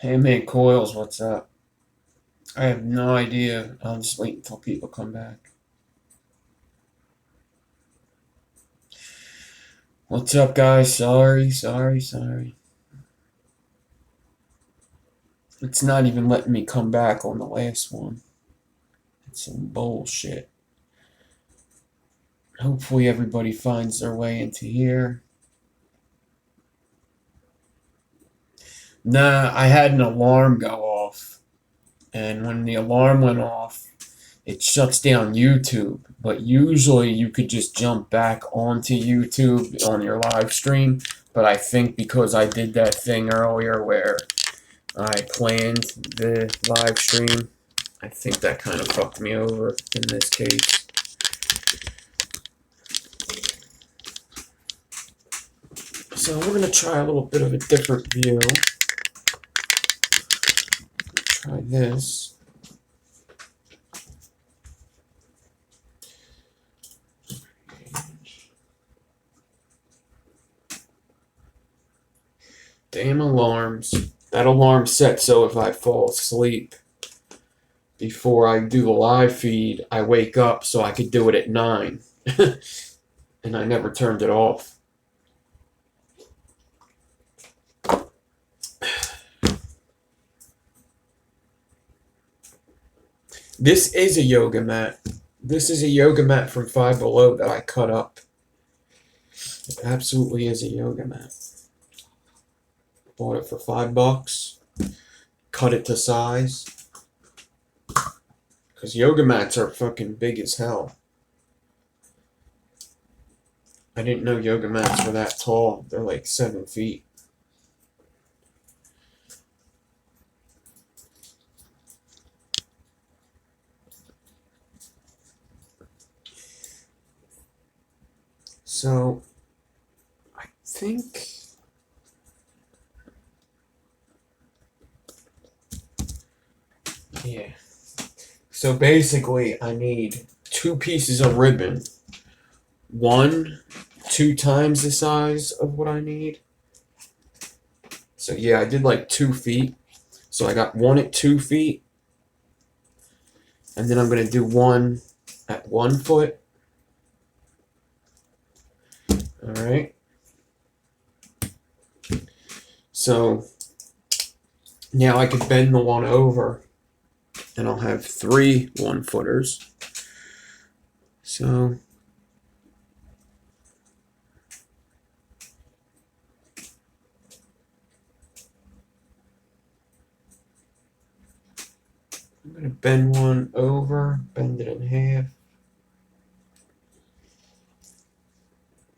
Hey man, Coils, what's up? I have no idea. I'll just wait until people come back. What's up, guys? Sorry. It's not even letting me come back on the last one. It's some bullshit. Hopefully everybody finds their way into here. Nah, I had an alarm go off. And when the alarm went off, it shuts down YouTube. But usually you could just jump back onto YouTube on your live stream. But I think because I did that thing earlier where I planned the live stream, I think that kind of fucked me over in this case. So we're going to try a little bit of a different view. Try this. Damn alarms. That alarm set so if I fall asleep before I do the live feed, I wake up so I could do it at 9. And I never turned it off. This is a yoga mat. This is a yoga mat from Five Below that I cut up. It absolutely is a yoga mat. Bought it for $5. Cut it to size. Because yoga mats are fucking big as hell. I didn't know yoga mats were that tall. They're like 7 feet. So, I think... yeah. So basically, I need 2 pieces of ribbon. 1, 2 times the size of what I need. So yeah, I did like 2 feet. So I got 1 at 2 feet. And then I'm going to do 1 at 1 foot. Alright. So now I could bend the one over. And I'll have 3 1-footers. So I'm going to bend one over, bend it in half.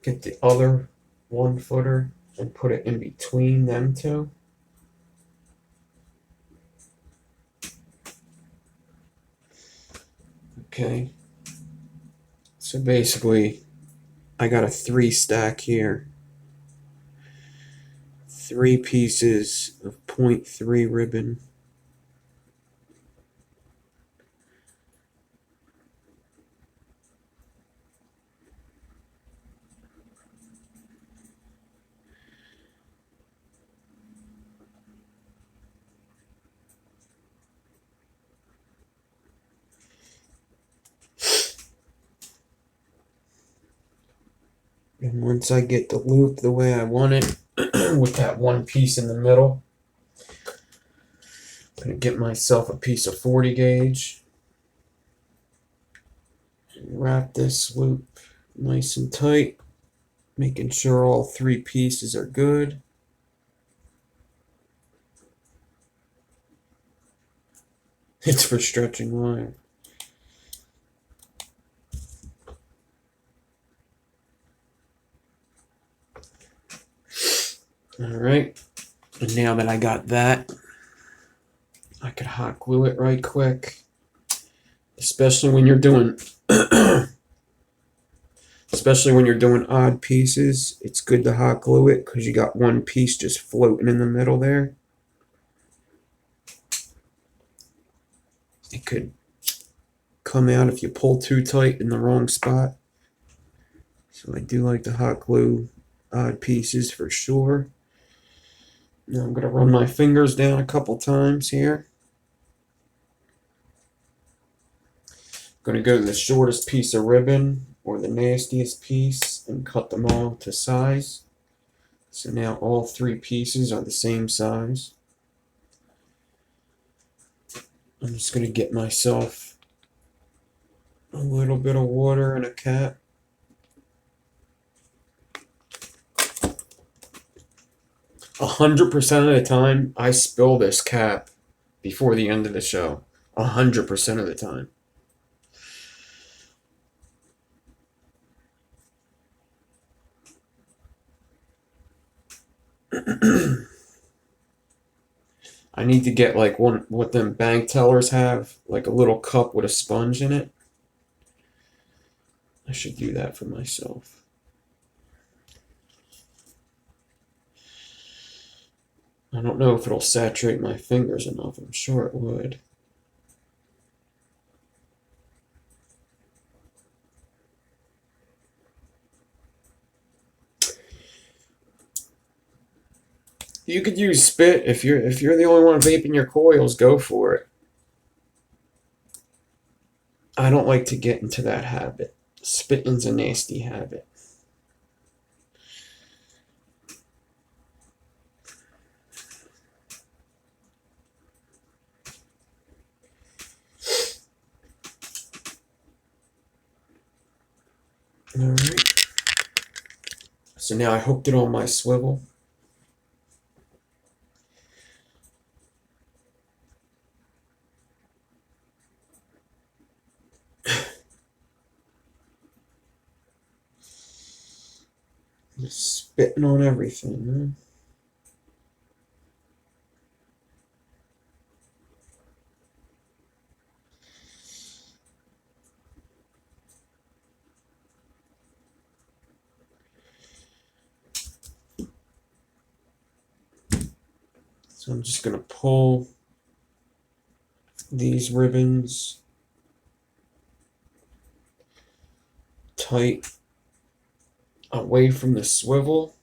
Get the other 1-footer and put it in between them two. Okay. So basically, I got a 3 stack here. 3 pieces of 0.3 ribbon. And once I get the loop the way I want it, with that 1 piece in the middle, I'm going to get myself a piece of 40 gauge. And wrap this loop nice and tight, making sure all 3 pieces are good. It's for stretching wire. Alright, and now that I got that, I could hot glue it right quick. Especially when you're doing odd pieces, it's good to hot glue it because you got 1 piece just floating in the middle there. It could come out if you pull too tight in the wrong spot. So I do like to hot glue odd pieces for sure. Now I'm going to run my fingers down a couple times here. Going to go to the shortest piece of ribbon or the nastiest piece and cut them all to size. So now all three pieces are the same size. I'm just going to get myself a little bit of water and a cap. A 100% of the time, I spill this cap before the end of the show. 100% of the time. I need to get like what them bank tellers have, like a little cup with a sponge in it. I should do that for myself. I don't know if it'll saturate my fingers enough. I'm sure it would. You could use spit if you're the only one vaping your coils. Go for it. I don't like to get into that habit. Spitting's a nasty habit. All right. So now I hooked it on my swivel. Just spitting on everything, man. So I'm just going to pull these ribbons tight away from the swivel,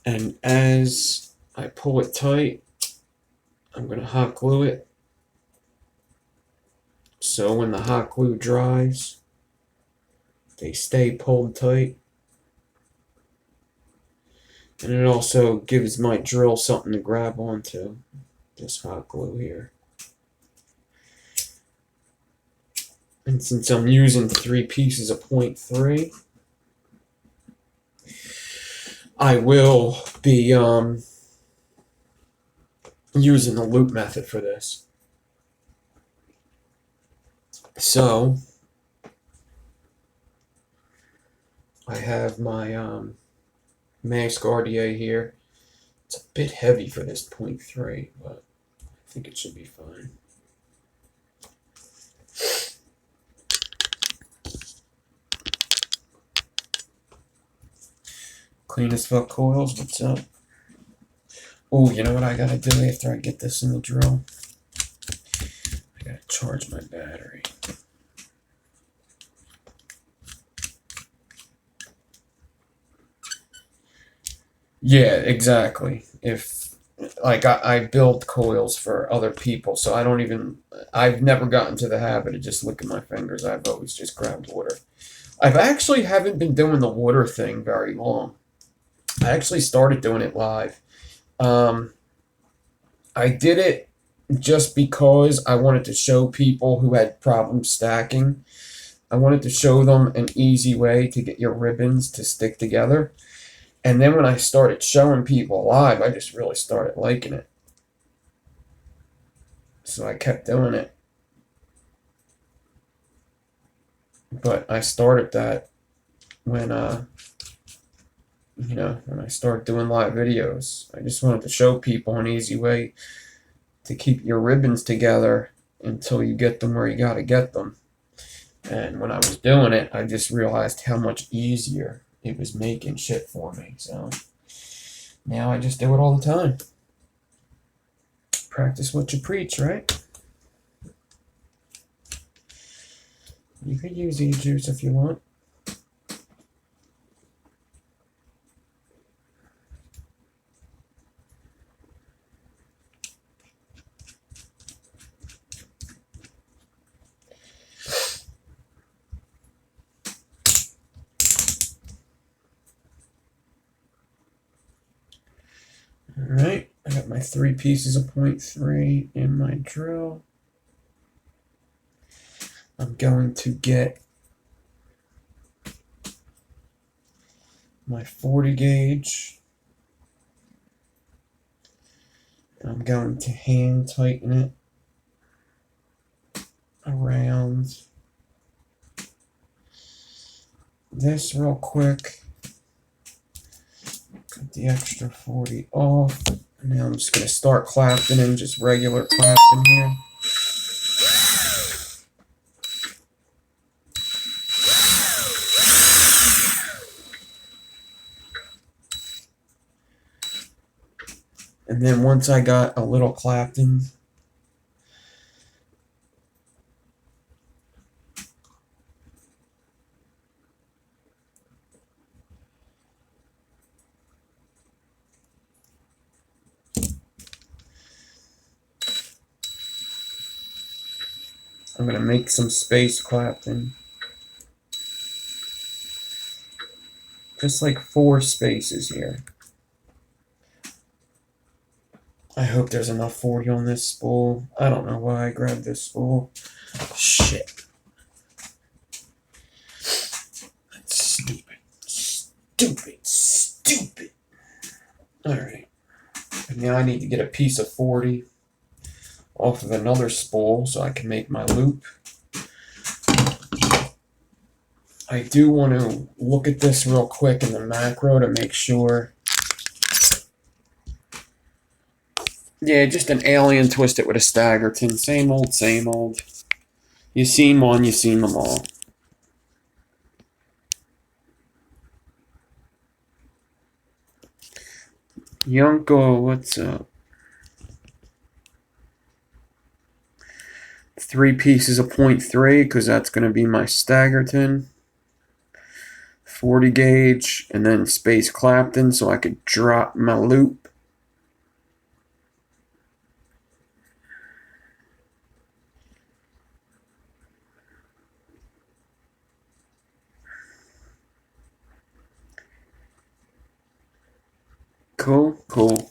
and as I pull it tight, I'm going to hot glue it, so when the hot glue dries, they stay pulled tight. And it also gives my drill something to grab onto, this hot glue here. And since I'm using 3 pieces of 0.3, I will be using the loop method for this. So I have my mask RDA here. It's a bit heavy for this 0.3, but I think it should be fine. Clean as fuck coils, what's up? Oh, you know what I gotta do after I get this in the drill? I gotta charge my battery. Yeah, exactly. If, like, I build coils for other people, so I've never gotten to the habit of just licking my fingers. I've always just grabbed water. I've actually haven't been doing the water thing very long. I actually started doing it live. I did it just because I wanted to show people who had problems stacking. I wanted to show them an easy way to get your ribbons to stick together. And then when I started showing people live, I just really started liking it. So I kept doing it. But I started that when when I started doing live videos. I just wanted to show people an easy way to keep your ribbons together until you get them where you gotta get them. And when I was doing it, I just realized how much easier it was making shit for me. So now I just do it all the time. Practice what you preach, right? You could use e-juice if you want. Alright, I got my 3 pieces of 0.3 in my drill. I'm going to get my 40 gauge. I'm going to hand tighten it around this real quick. Cut the extra 40 off. And now I'm just going to start clapping in, just regular clapping here. And then once I got a little clapping, I'm going to make some space clapping. Just like 4 spaces here. I hope there's enough 40 on this spool. I don't know why I grabbed this spool. Shit. That's stupid. Stupid. Stupid. Alright. And now I need to get a piece of 40 off of another spool so I can make my loop. I do want to look at this real quick in the macro to make sure. Yeah, just an alien twisted with a staggerton. Same old, same old. You seen one, you seen them all. Yunko, what's up? 3 pieces of 0.3 because that's going to be my staggerton. 40 gauge and then space Clapton so I could drop my loop. Cool, cool.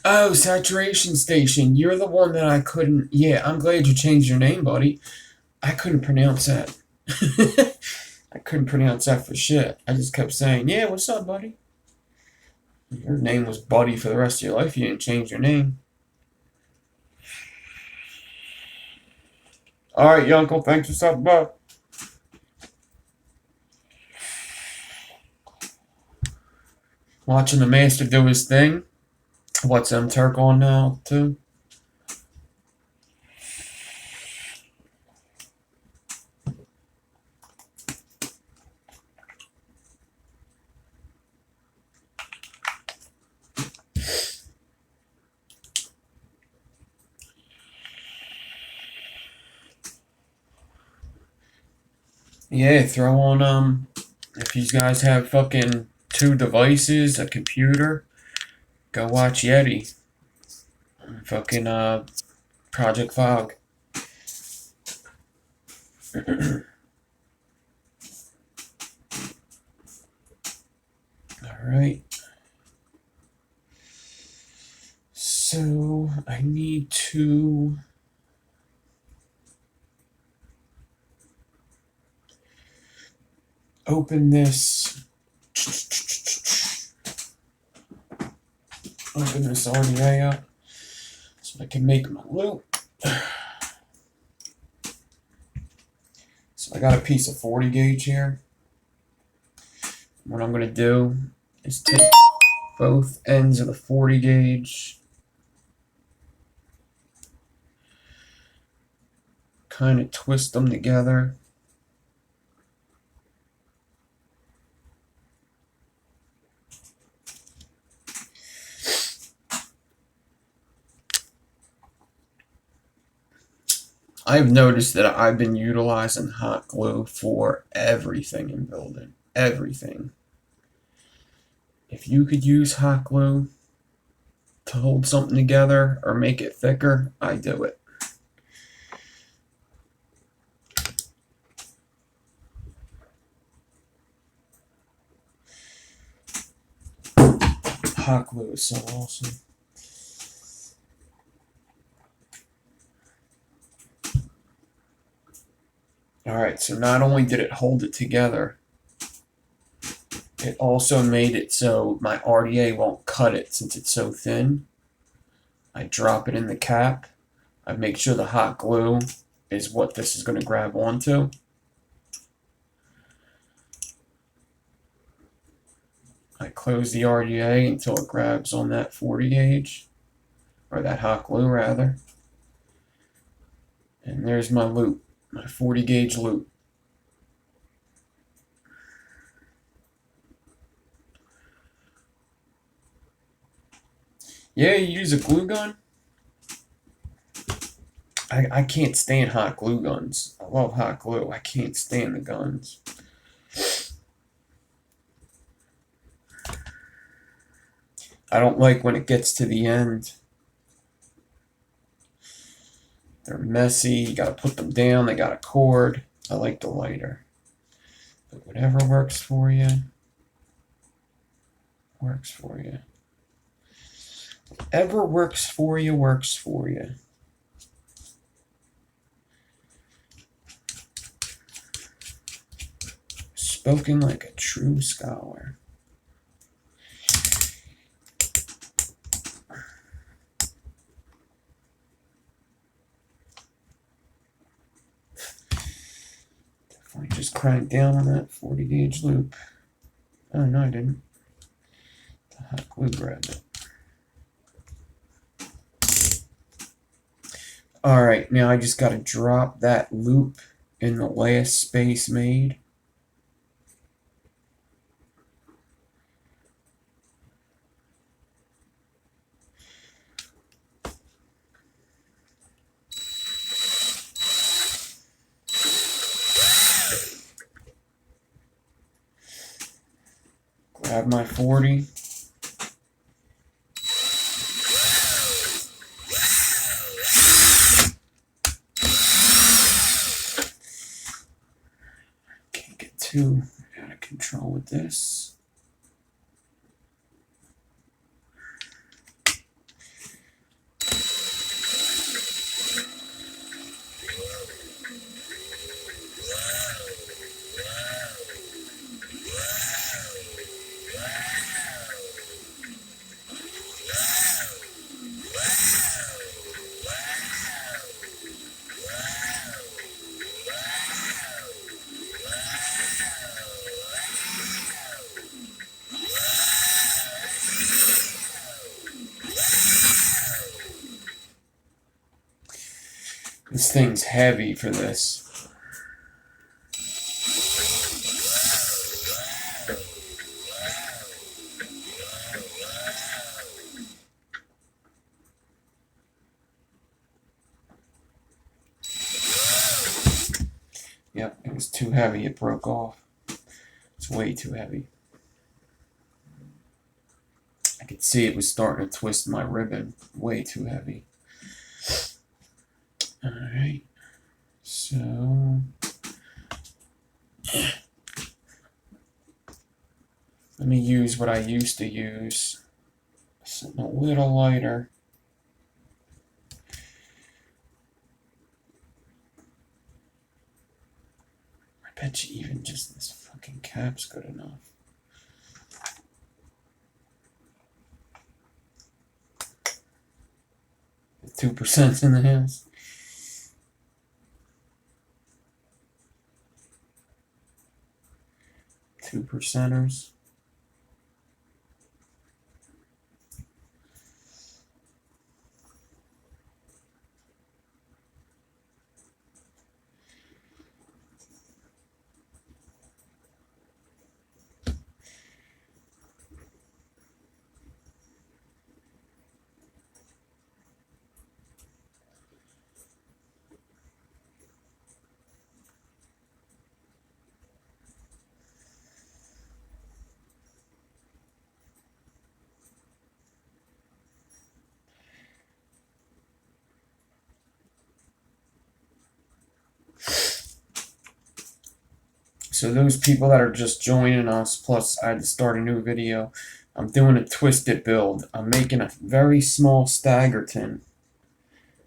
Oh, Saturation Station. You're the one that I couldn't... Yeah, I'm glad you changed your name, buddy. I couldn't pronounce that. I couldn't pronounce that for shit. I just kept saying, yeah, what's up, buddy? Your name was Buddy for the rest of your life. You didn't change your name. Alright, your uncle. Thanks for stopping by. Watching the master do his thing. What's Turk on now, too? Yeah, throw on, if you guys have fucking 2 devices, a computer, go watch Yeti. Fucking, Project Fog. Alright. So, I need to... open this. Open this RDA up so I can make my loop. So I got a piece of 40 gauge here. What I'm going to do is take both ends of the 40 gauge, kind of twist them together. I've noticed that I've been utilizing hot glue for everything in building. Everything. If you could use hot glue to hold something together or make it thicker, I do it. Hot glue is so awesome. Alright, so not only did it hold it together, it also made it so my RDA won't cut it since it's so thin. I drop it in the cap. I make sure the hot glue is what this is going to grab onto. I close the RDA until it grabs on that 40 gauge, or that hot glue rather. And there's my loop, my 40 gauge loop. Yeah, you use a glue gun? I can't stand hot glue guns. I love hot glue. I can't stand the guns. I don't like when it gets to the end. They're messy. You gotta put them down. They got a cord. I like the lighter. But whatever works for you, works for you. Whatever works for you, works for you. Spoken like a true scholar. Definitely just crank down on that 40 gauge loop. Oh, no, I didn't. The hot glue grabbed it. Alright, now I just got to drop that loop in the last space made. Grab my 40. Can't get too out of control with this. This thing's heavy for this. Yep, it was too heavy, it broke off. It's way too heavy. I could see it was starting to twist my ribbon. Way too heavy. Alright, so let me use what I used to use. Something a little lighter. I bet you even just this fucking cap's good enough. The 2% in the house. Two percenters. So those people that are just joining us, plus I had to start a new video, I'm doing a twisted build. I'm making a very small staggerton,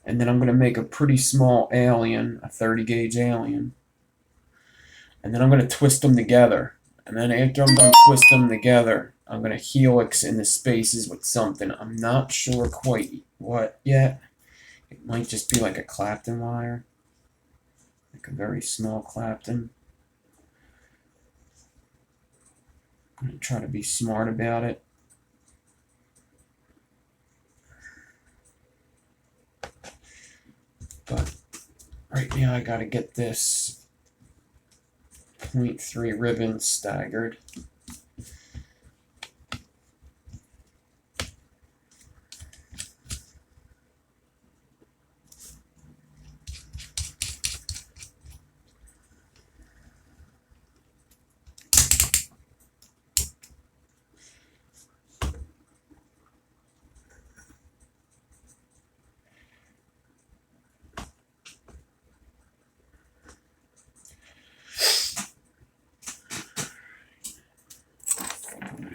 and then I'm going to make a pretty small alien, a 30 gauge alien, and then I'm going to twist them together. And then after I'm done twisting them together, I'm going to helix in the spaces with something. I'm not sure quite what yet. It might just be like a Clapton wire, like a very small Clapton. I'm going to try to be smart about it. But right now I got to get this 0.3 ribbon staggered.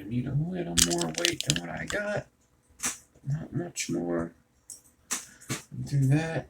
Need a little more weight than what I got. Not much more. Do that.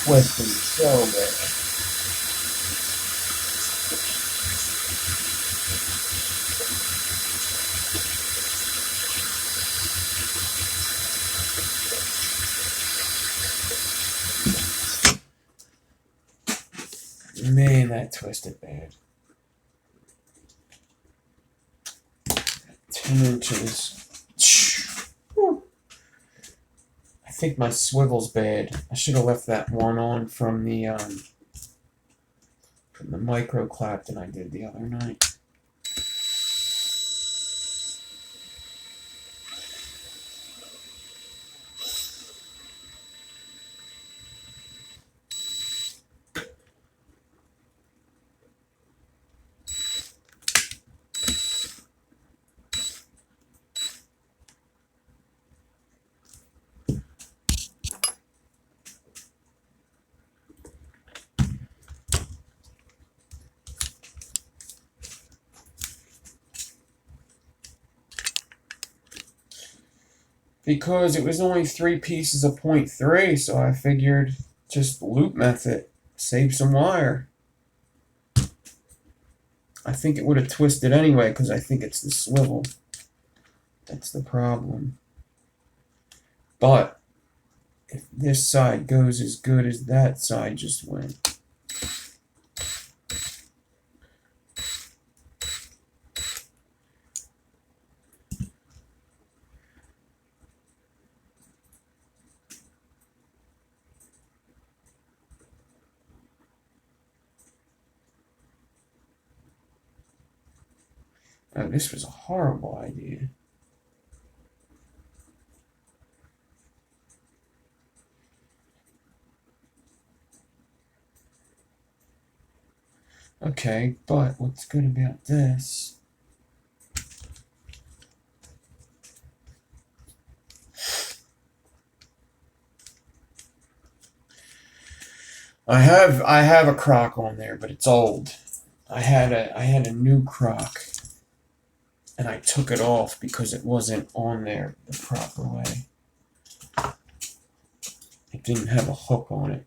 Twisting so bad. Man, that twisted bad. 10 inches. I think my swivel's bad. I should have left that one on from the micro Clapton I did the other night. Because it was only 3 pieces of 0.3, so I figured just loop method, save some wire. I think it would have twisted anyway because I think it's the swivel. That's the problem. But if this side goes as good as that side just went, oh, this was a horrible idea. Okay, but what's good about this? I have a crock on there, but it's old. I had a new crock, and I took it off because it wasn't on there the proper way. It didn't have a hook on it.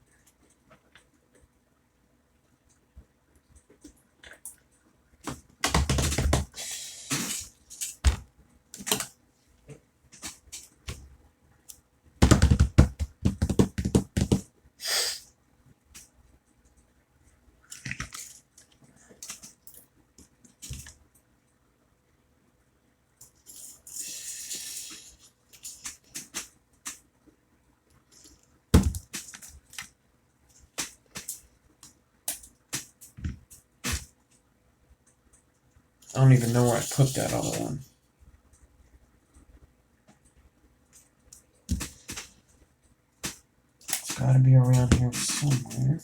I don't even know where I put that other one. It's got to be around here somewhere.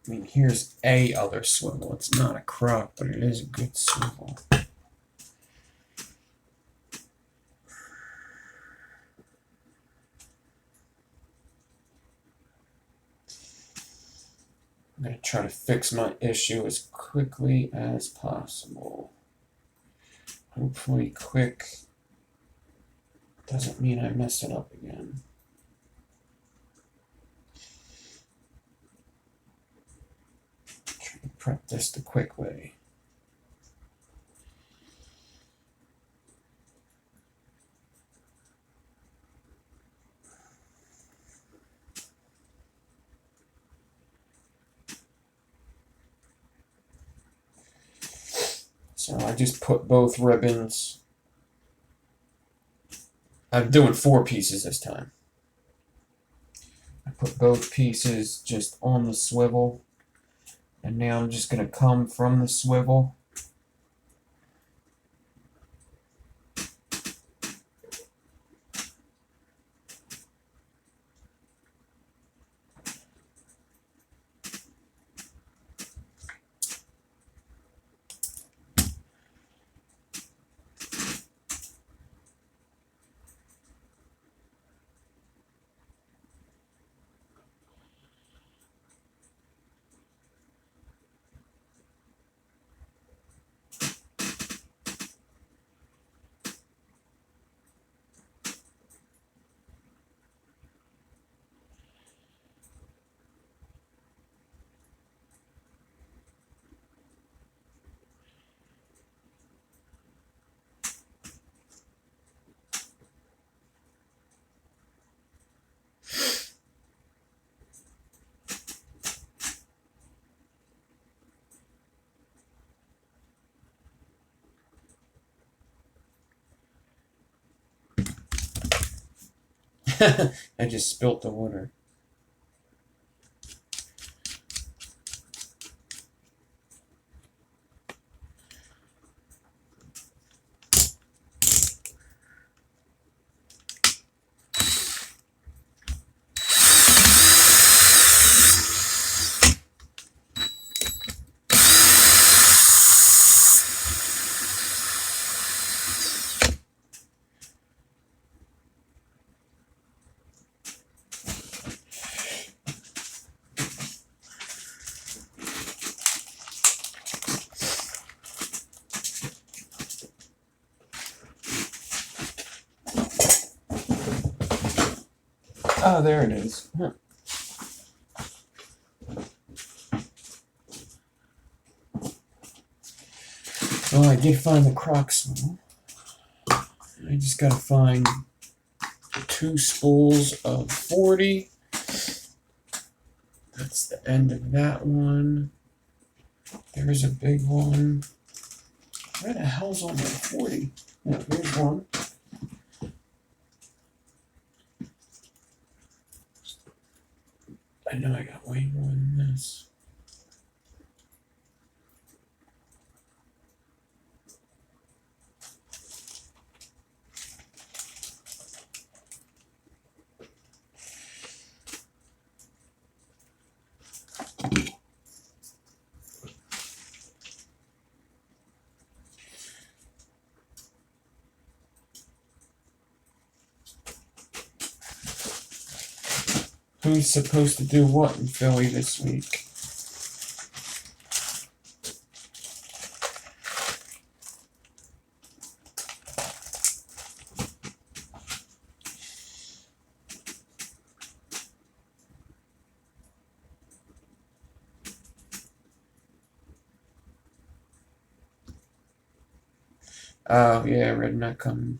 I mean, here's a other swivel. It's not a crock, but it is a good swivel. I'm going to try to fix my issue as quickly as possible. Hopefully quick doesn't mean I mess it up again. Prep this the quick way. So I just put both ribbons. I'm doing 4 pieces this time. I put both pieces just on the swivel. And now I'm just going to come from the swivel. I just spilt the water. Oh, there it is. Huh. Well, I did find the crock swivel. I just gotta find 2 spools of 40. That's the end of that one. There's a big one. Where the hell's all my 40? Yeah, here's one. I know I got way more than this. Who's supposed to do what in Philly this week? Oh, yeah, Redneck coming.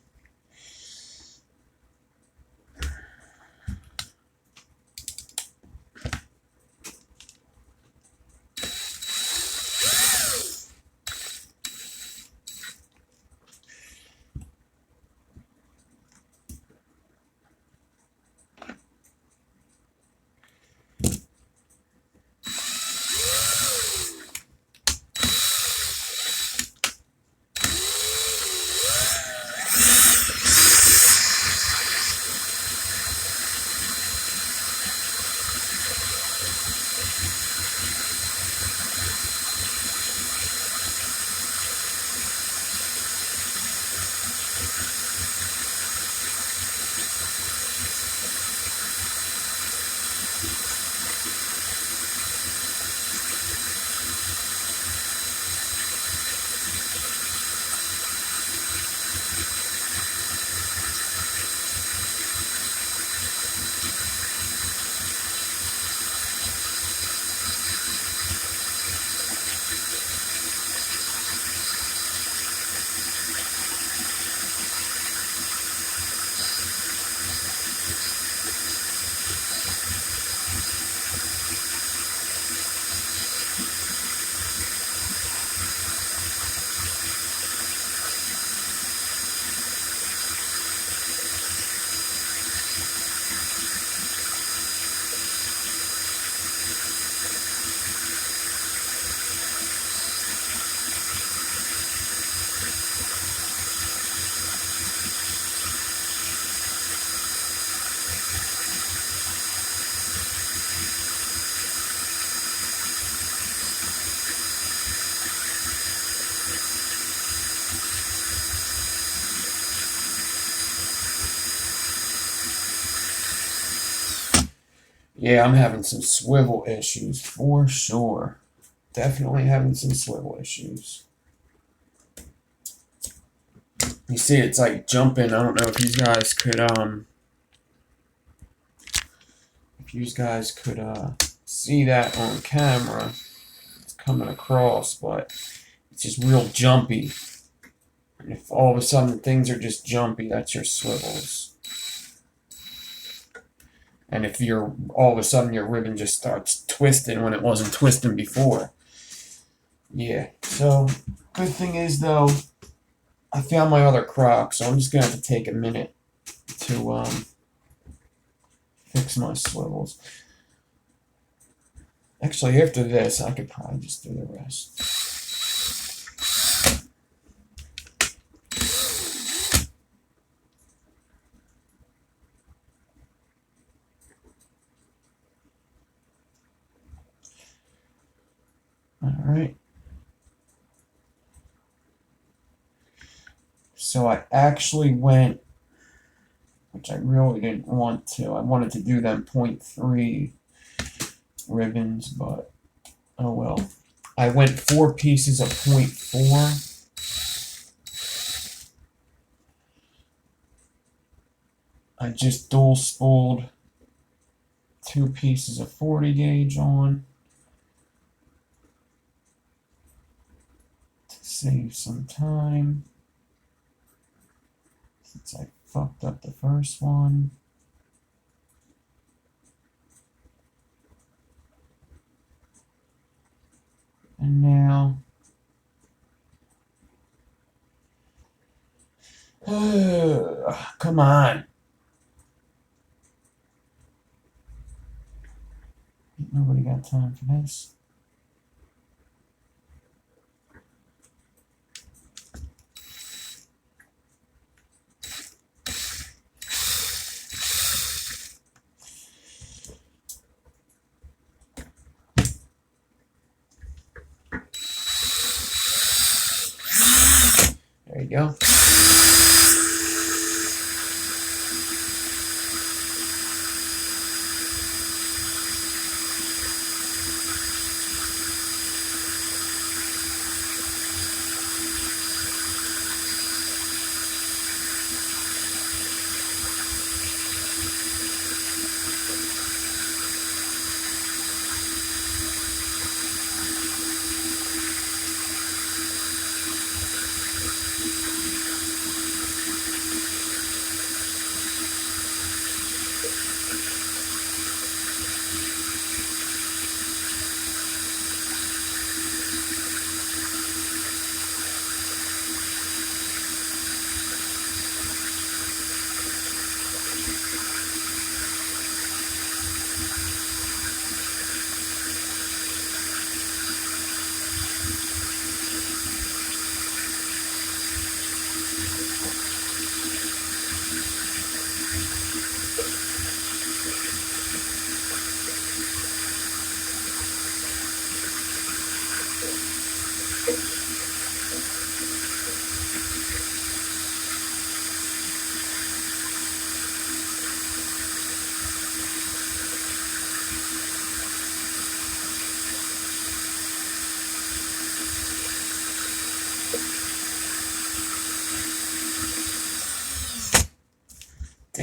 Yeah, I'm having some swivel issues for sure. Definitely having some swivel issues. You see, it's like jumping. I don't know if you guys could see that on camera. It's coming across, but it's just real jumpy. And if all of a sudden things are just jumpy, that's your swivels. And if you're all of a sudden your ribbon just starts twisting when it wasn't twisting before. Yeah. So good thing is though, I found my other crock, so I'm just gonna have to take a minute to fix my swivels. Actually, after this, I could probably just do the rest. All right. So I actually went, which I really didn't want to. I wanted to do them 0.3 ribbons, but oh well. I went 4 pieces of 0.4. I just dual spooled 2 pieces of 40 gauge on to save some time, since I fucked up the first one. And now, come on. Nobody got time for this. There you go.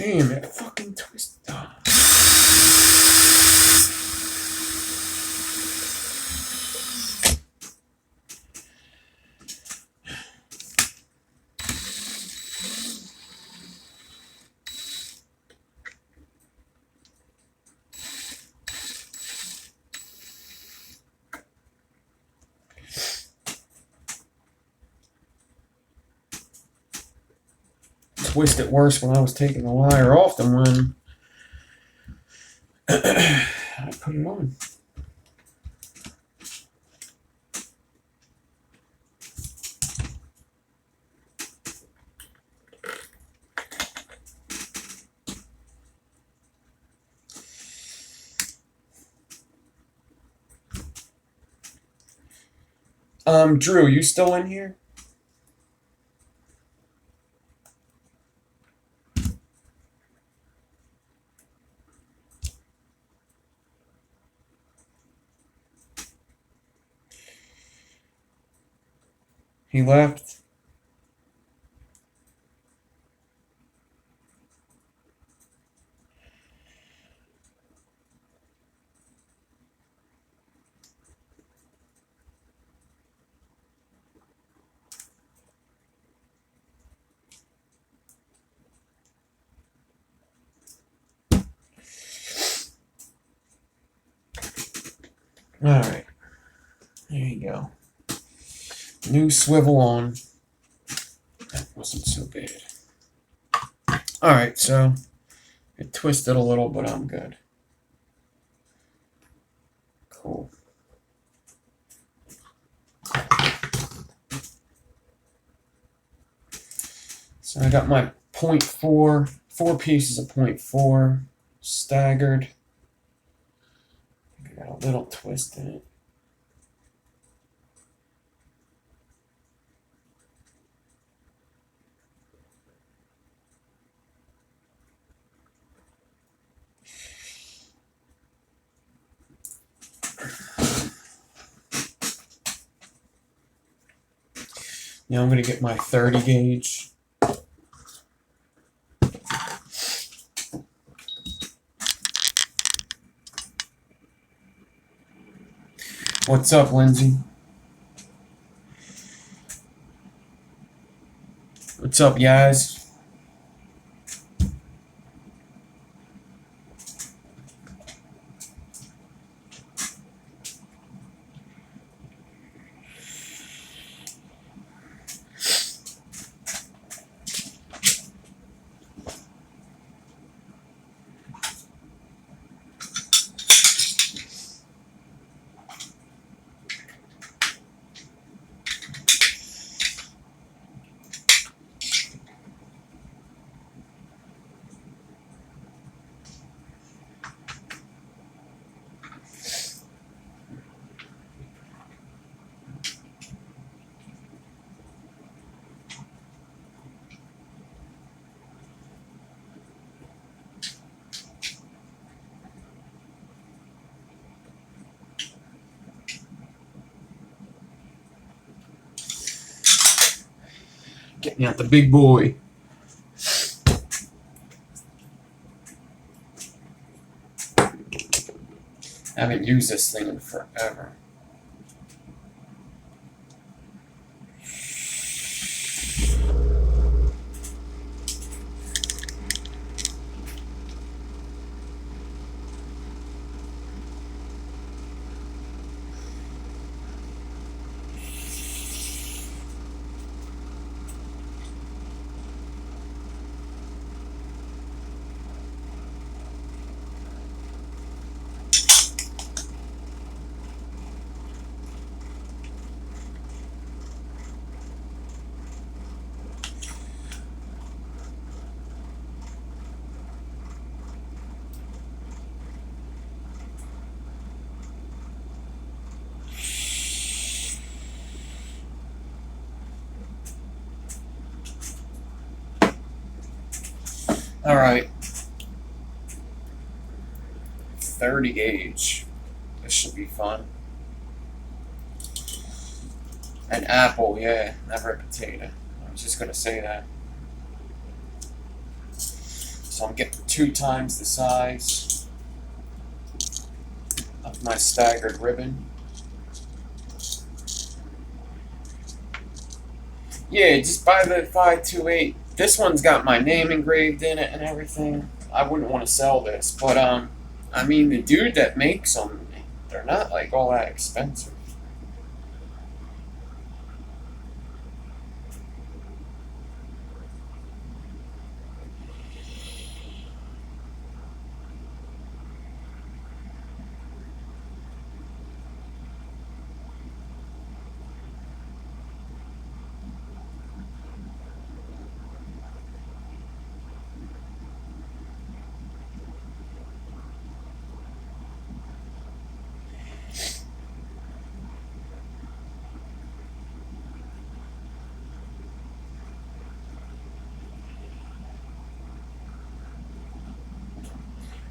Damn it, fucking twist. Oh. Twist it worse when I was taking the wire off than when I put it on. Drew, you still in here? He left. Alright. There you go. New swivel on. That wasn't so bad. Alright, so it twisted a little, but I'm good. Cool. So I got my 0.4, 4 pieces of 0.4 staggered. I got a little twist in it. Now I'm going to get my 30 gauge. What's up, Lindsay? What's up, Yaz? Getting out the big boy. I haven't used this thing in forever. All right, 30 gauge. This should be fun. An apple, yeah, never a potato. I was just gonna say that. So I'm getting 2 times the size of my staggered ribbon. Yeah, just buy the 528. This one's got my name engraved in it and everything. I wouldn't want to sell this, but I mean, the dude that makes them, they're not like all that expensive.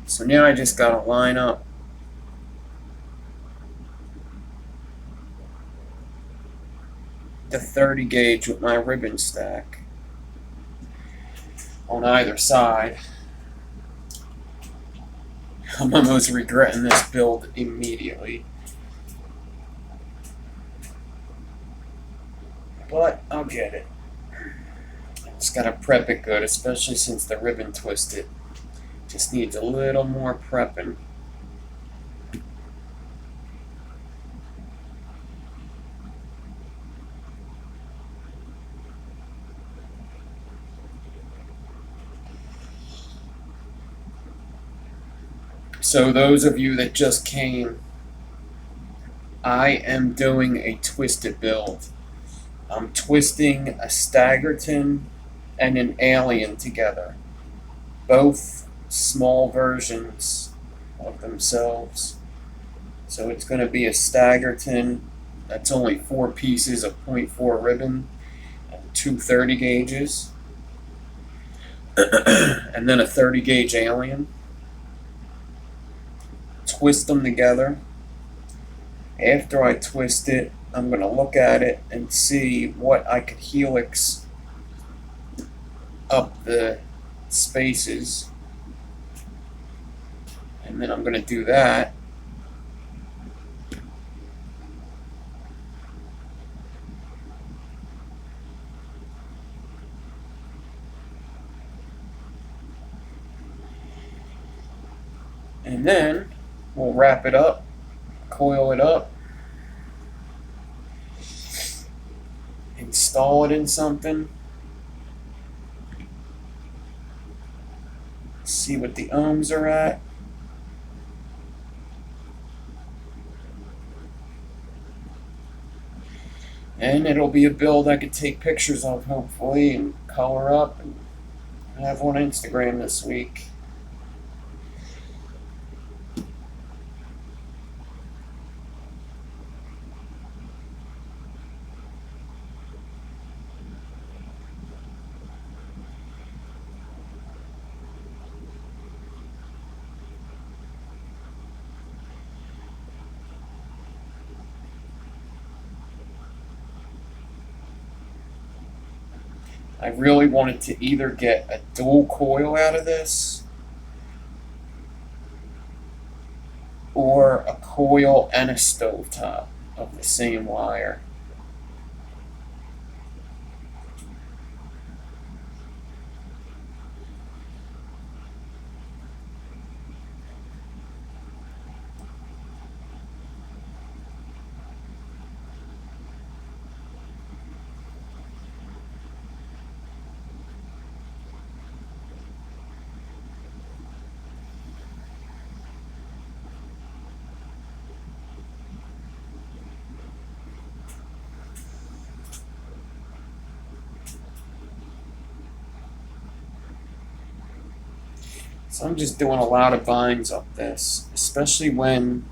So now I just gotta line up the 30 gauge with my ribbon stack on either side. I'm almost regretting this build immediately, but I'll get it. Just gotta prep it good, especially since the ribbon twisted. Just needs a little more prepping. So those of you that just came, I am doing a twisted build. I'm twisting a staggerton and an alien together. Both small versions of themselves. So it's going to be a staggerton that's only 4 pieces of 0.4 ribbon and 2 30 gauges. And then a 30 gauge alien. Twist them together. After I twist it, I'm going to look at it and see what I could helix up the spaces. And then I'm going to do that. And then we'll wrap it up, coil it up, install it in something, see what the ohms are at. And it'll be a build I could take pictures of, hopefully, and color up and have on Instagram this week. I really wanted to either get a dual coil out of this or a coil and a stovetop of the same wire. So I'm just doing a lot of binds up this, especially when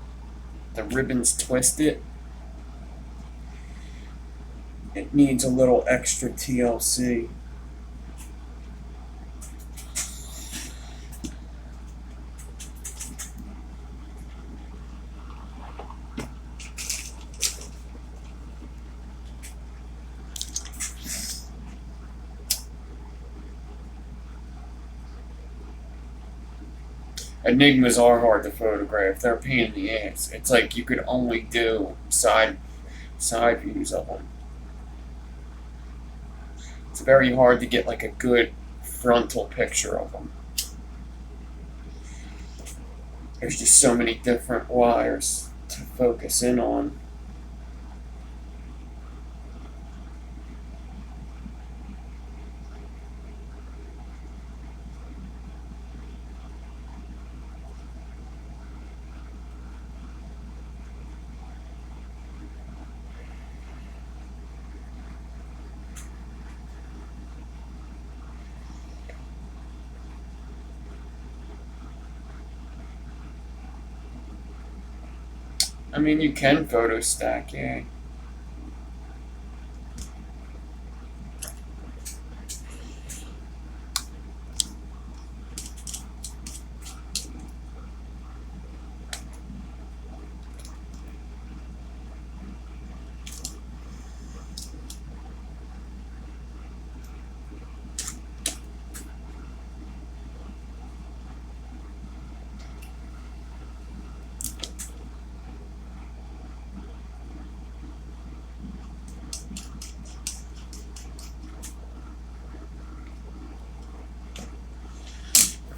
the ribbon's twisted. It needs a little extra TLC. Enigmas are hard to photograph. They're a pain in the ass. It's like you could only do side views of them. It's very hard to get like a good frontal picture of them. There's just so many different wires to focus in on. I mean, you can photo stack, yeah.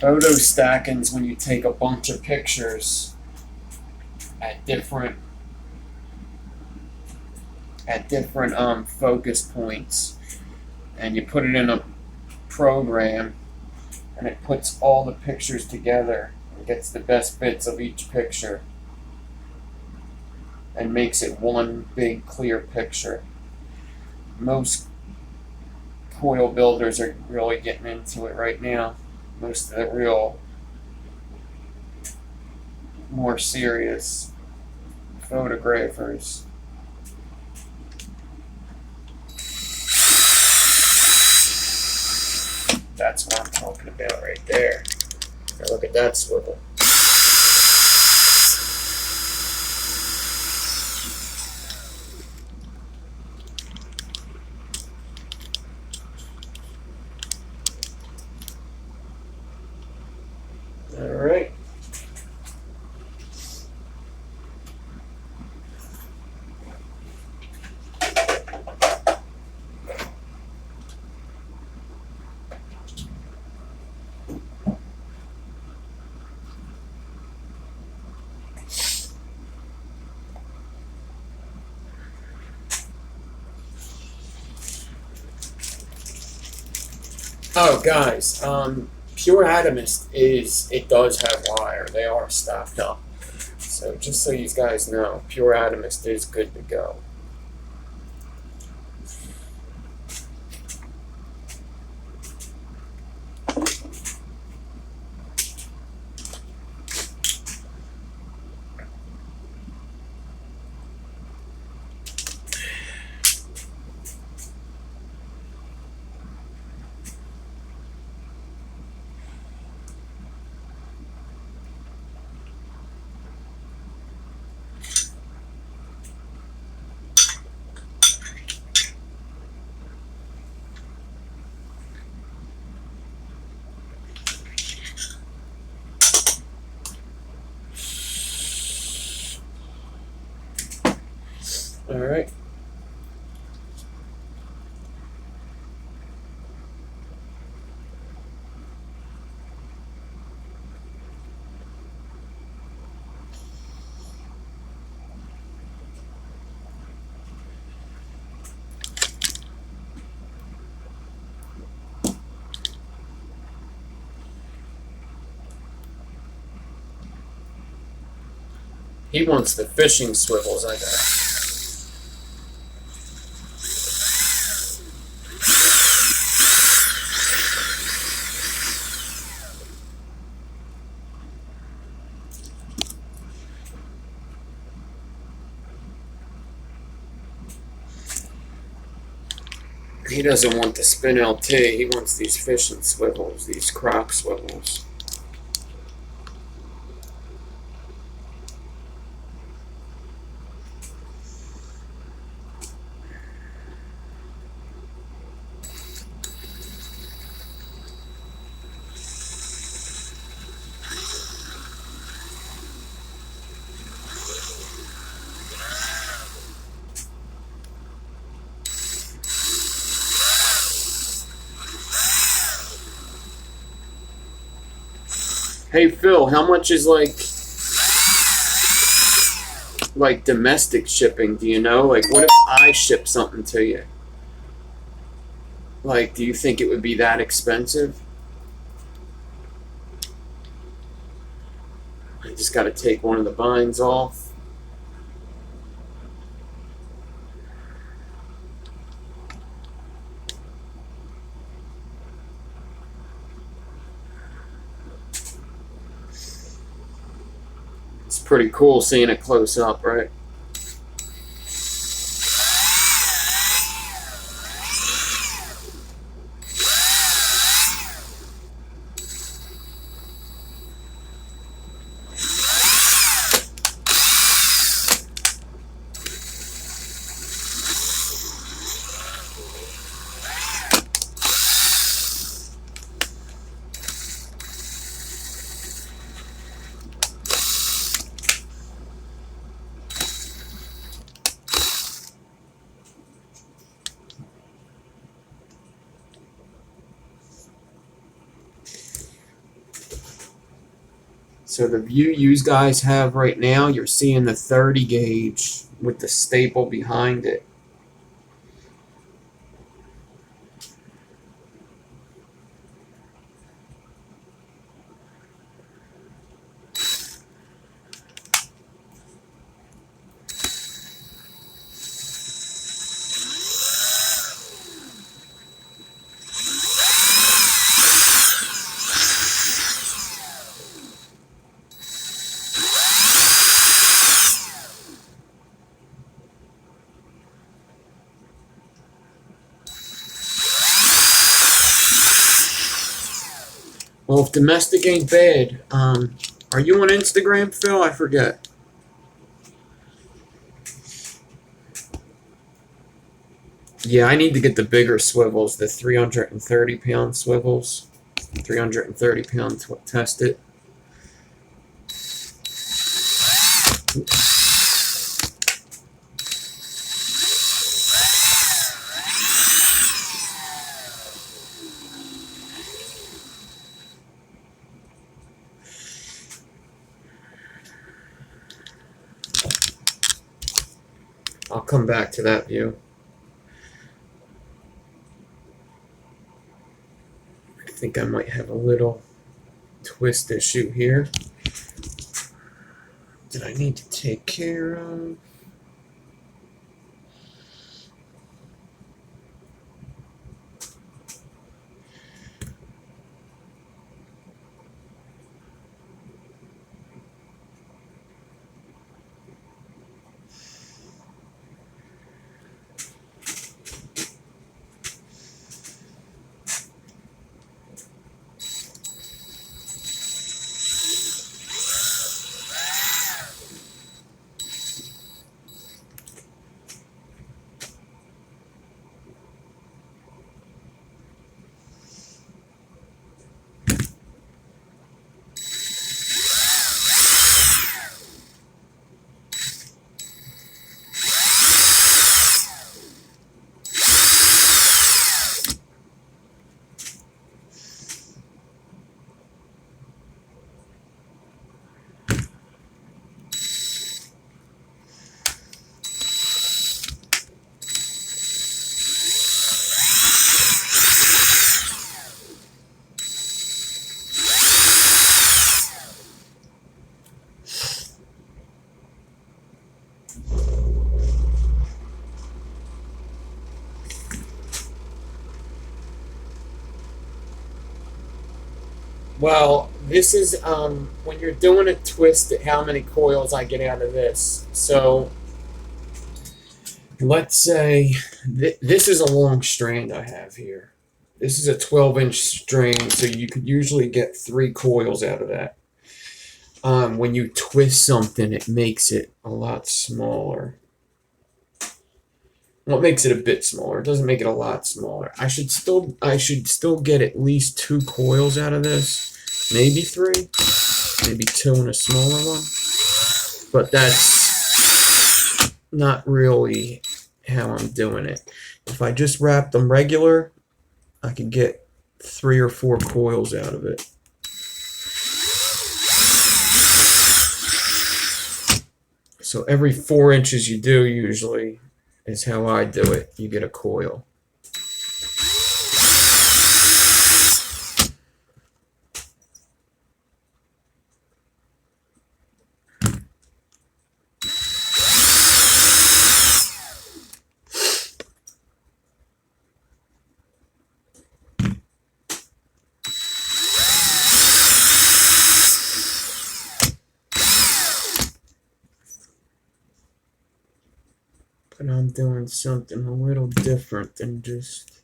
Photo stacking's when you take a bunch of pictures at different focus points, and you put it in a program, and it puts all the pictures together and gets the best bits of each picture and makes it one big clear picture. Most coil builders are really getting into it right now. Most of the real, more serious photographers. That's what I'm talking about right there. Now look at that swivel. Alright. Oh, guys, Pure Atomist it does have wire. They are stocked up. So just so you guys know, Pure Atomist is good to go. All right. He wants the fishing swivels, I got. He doesn't want the spin LT, he wants these fishing swivels, these croc swivels. Hey Phil, how much is like domestic shipping? Do you know? Like, what if I ship something to you? Like, do you think it would be that expensive? I just got to take one of the vines off. It's pretty cool seeing it close up, right? So the view you guys have right now, you're seeing the 30 gauge with the staple behind it. Well, if domestic ain't bad, are you on Instagram, Phil? I forget. Yeah, I need to get the bigger swivels, the 330-pound swivels. 330-pound tested. I'll come back to that view. I think I might have a little twist issue here that I need to take care of. Well, this is when you're doing a twist, how many coils I get out of this. So let's say this is a long strand I have here. This is a 12-inch strand, so you could usually get 3 coils out of that. When you twist something, it makes it a lot smaller. Well, it makes it a bit smaller. It doesn't make it a lot smaller. I should still get at least 2 coils out of this. Maybe 3. Maybe 2 and a smaller one. But that's not really how I'm doing it. If I just wrap them regular, I could get 3 or 4 coils out of it. So every 4 inches you do usually is how I do it. You get a coil. But I'm doing something a little different than just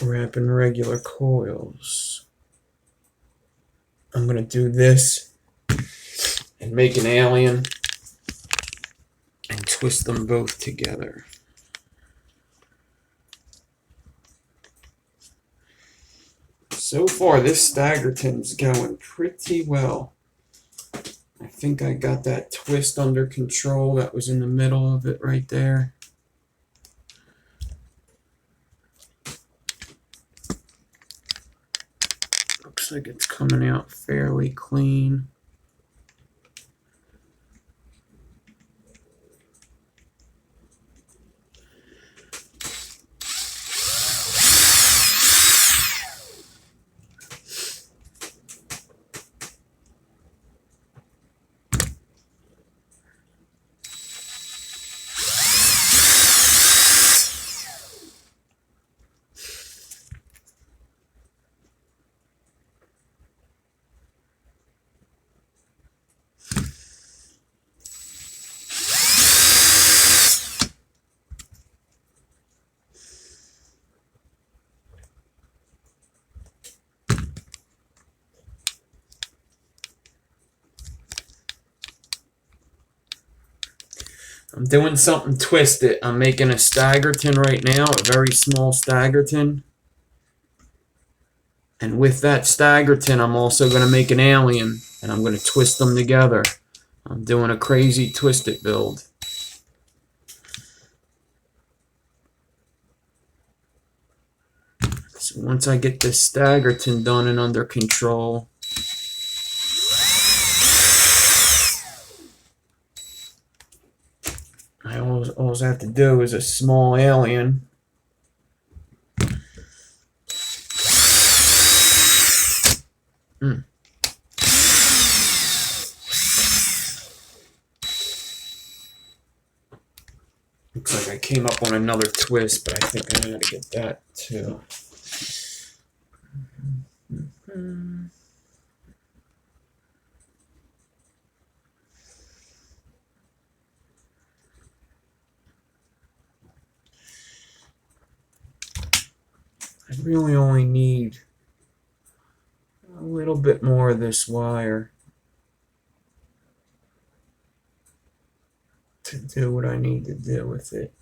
wrapping regular coils. I'm going to do this and make an alien and twist them both together. So far, this staggerton's going pretty well. I think I got that twist under control. That was in the middle of it right there. Looks like it's coming out fairly clean. I'm doing something twisted. I'm making a staggerton right now, a very small staggerton. And with that staggerton, I'm also going to make an alien, and I'm going to twist them together. I'm doing a crazy twisted build. So once I get this staggerton done and under control, all I have to do is a small alien. Looks like I came up on another twist, but I think I gotta get that too. I really only need a little bit more of this wire to do what I need to do with it.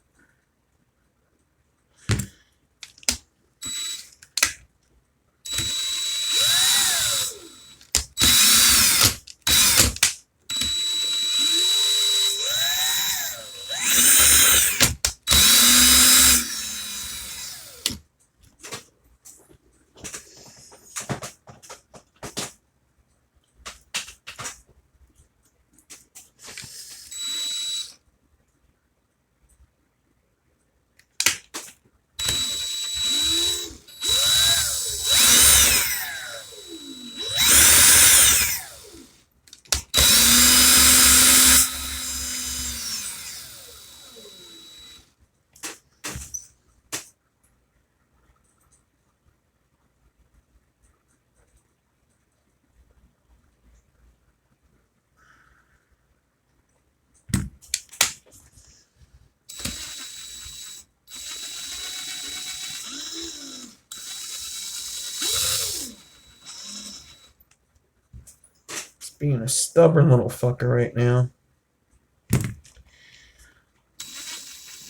Being a stubborn little fucker right now.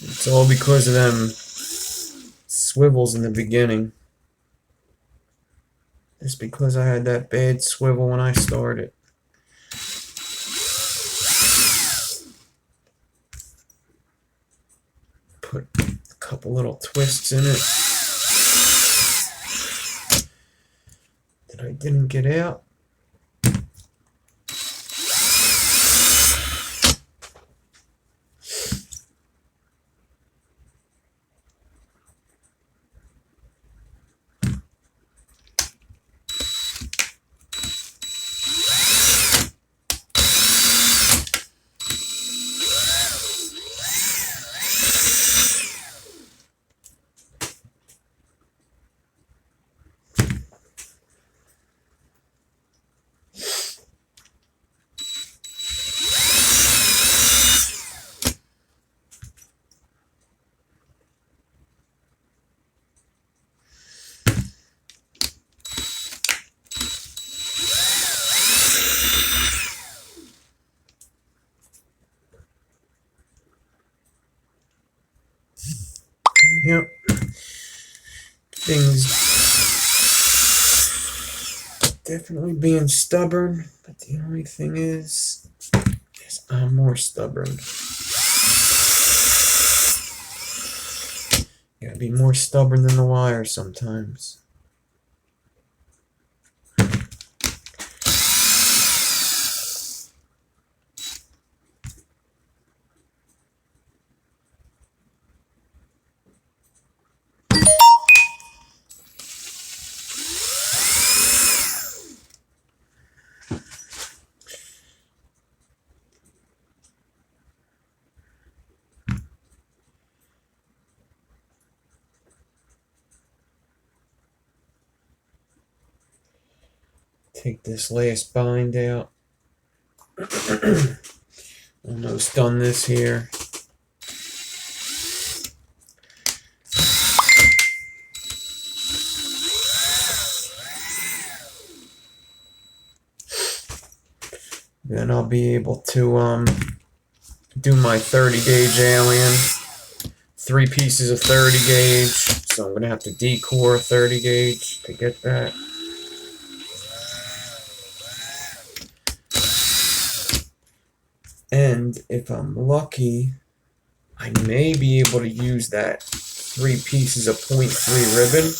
It's all because of them swivels in the beginning. It's because I had that bad swivel when I started. Put a couple little twists in it that I didn't get out. Yep. Things definitely being stubborn, but the only thing is I'm more stubborn. You gotta be more stubborn than the wire sometimes. Take this last bind out. Almost done this here. Then I'll be able to do my 30 gauge alien. 3 pieces of 30 gauge. So I'm going to have to decore 30 gauge to get that. And if I'm lucky, I may be able to use that 3 pieces of 0.3 ribbon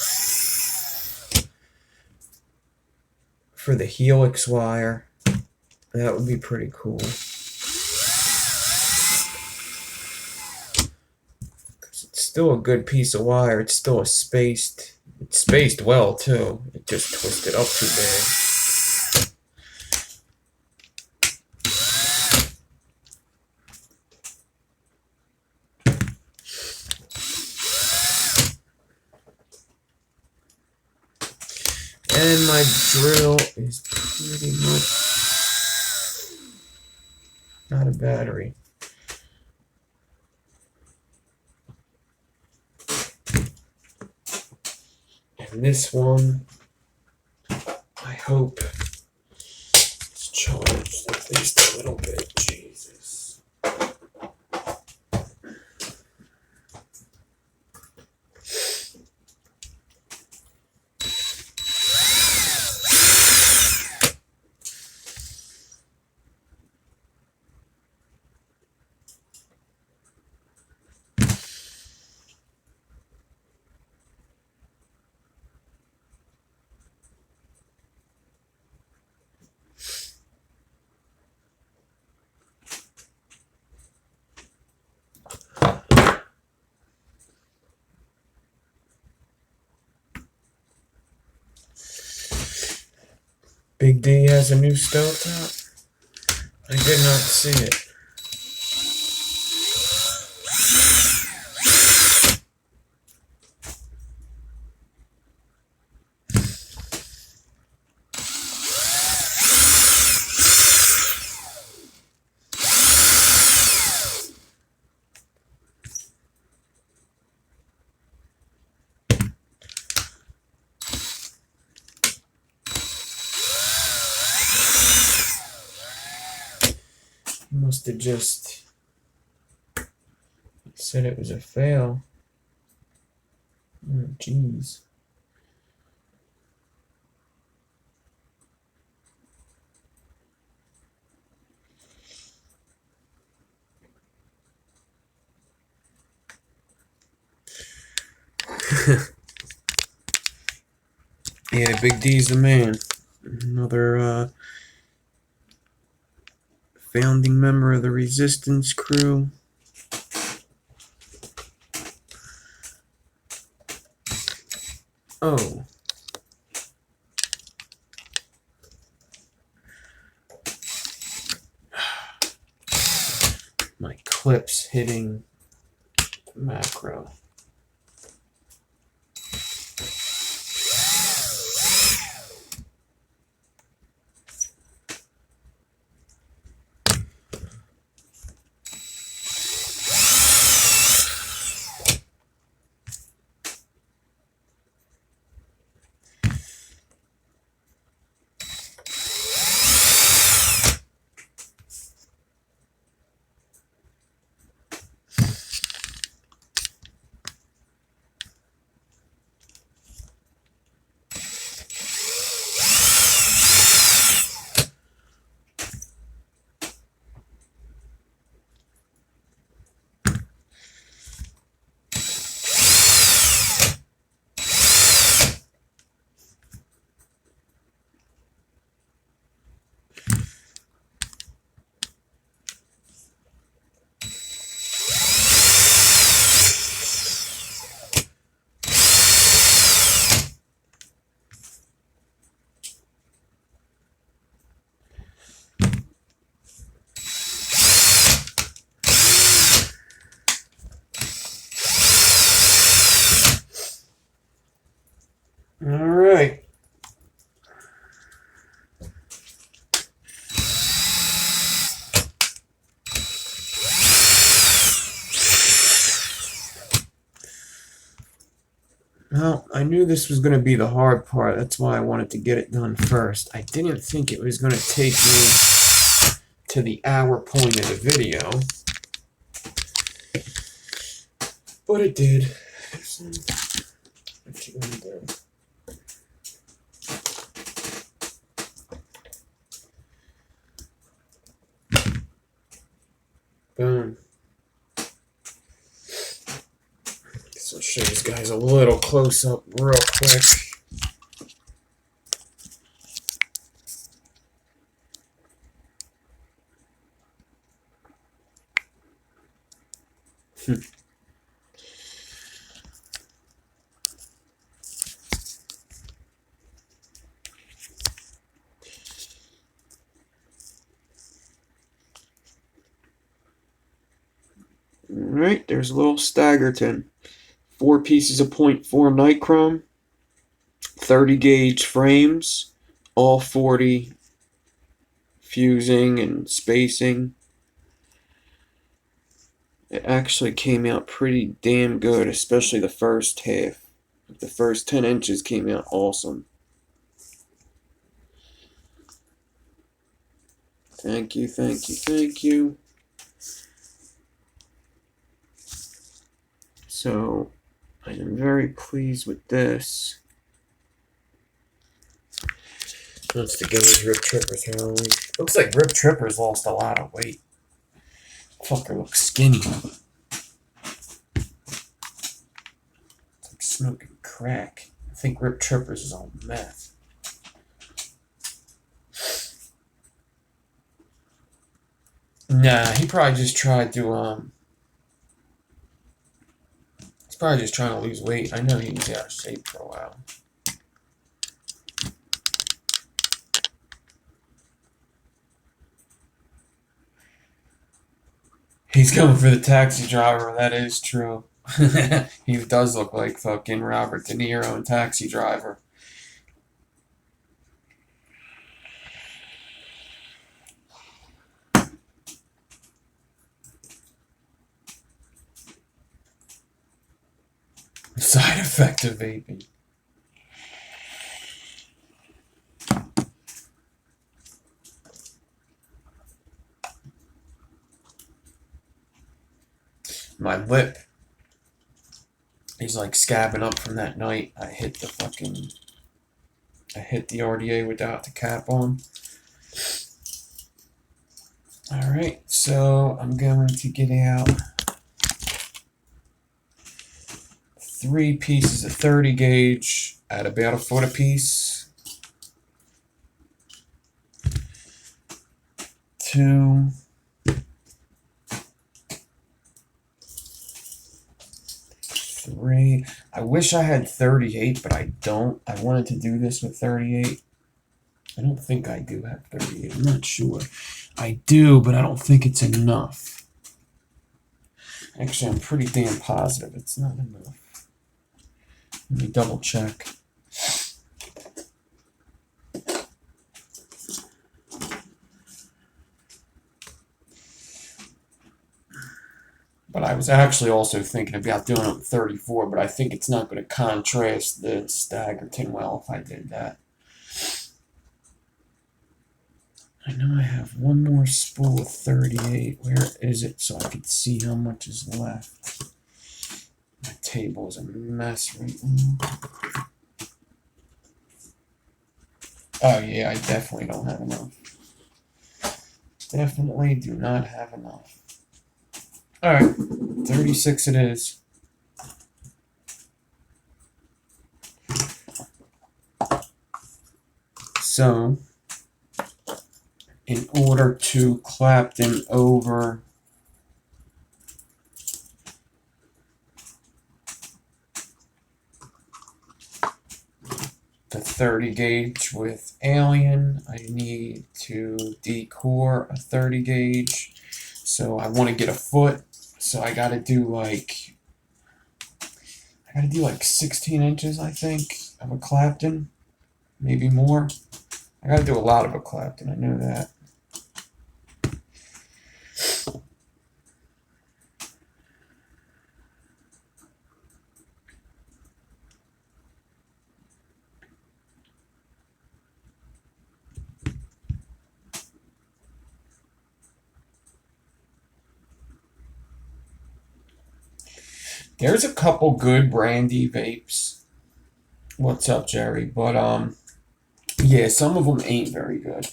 for the helix wire. That would be pretty cool. It's still a good piece of wire. It's still it's spaced well too. It just twisted up too bad. And my drill is pretty much not a battery. And this one, I hope it's charged at least a little bit. Jesus. Big D has a new stovetop. I did not see it. Must have just said it was a fail. Oh, jeez. Yeah, Big D's the man. Another founding member of the resistance crew. Oh. My clip's hitting the macro. Well, I knew this was going to be the hard part. That's why I wanted to get it done first. I didn't think it was going to take me to the hour point of the video. But it did. What you gonna do? Boom. So I'll show you guys a little close up real quick. Alright, there's a little staggerton. 4 pieces of .4 nichrome, 30 gauge frames, all 40 fusing and spacing. It actually came out pretty damn good, especially the first half. The first 10 inches came out awesome. Thank you, thank you, thank you. So, I am very pleased with this. Once the goes Rip Tripper's hair. Looks like Rip Tripper's lost a lot of weight. Fucker looks skinny. It's like smoking crack. I think Rip Tripper's is on meth. Nah, he probably just tried to, he's probably just trying to lose weight. I know he was out of shape for a while. He's going for the taxi driver, that is true. He does look like fucking Robert De Niro in Taxi Driver. Side effect of vaping. My lip is like scabbing up from that night. I hit the RDA without the cap on. Alright, so I'm going to get out 3 pieces of 30 gauge at about a foot apiece. 2, 3. I wish I had 38, but I don't. I wanted to do this with 38. I don't think I do have 38. I'm not sure. I do, but I don't think it's enough. Actually, I'm pretty damn positive it's not enough. Let me double check. But I was actually also thinking about doing it with 34, but I think it's not going to contrast the staggerton well if I did that. I know I have one more spool of 38. Where is it so I can see how much is left? My table is a mess right now. Oh yeah, I definitely don't have enough. Definitely do not have enough. Alright, 36 it is. So, in order to clap them over the 30 gauge with Alien, I need to decore a 30 gauge. So I want to get a foot. So I gotta do like 16 inches, I think, of a Clapton, maybe more. I gotta do a lot of a Clapton, I know that. There's a couple good brandy vapes. What's up, Jerry? But yeah, some of them ain't very good.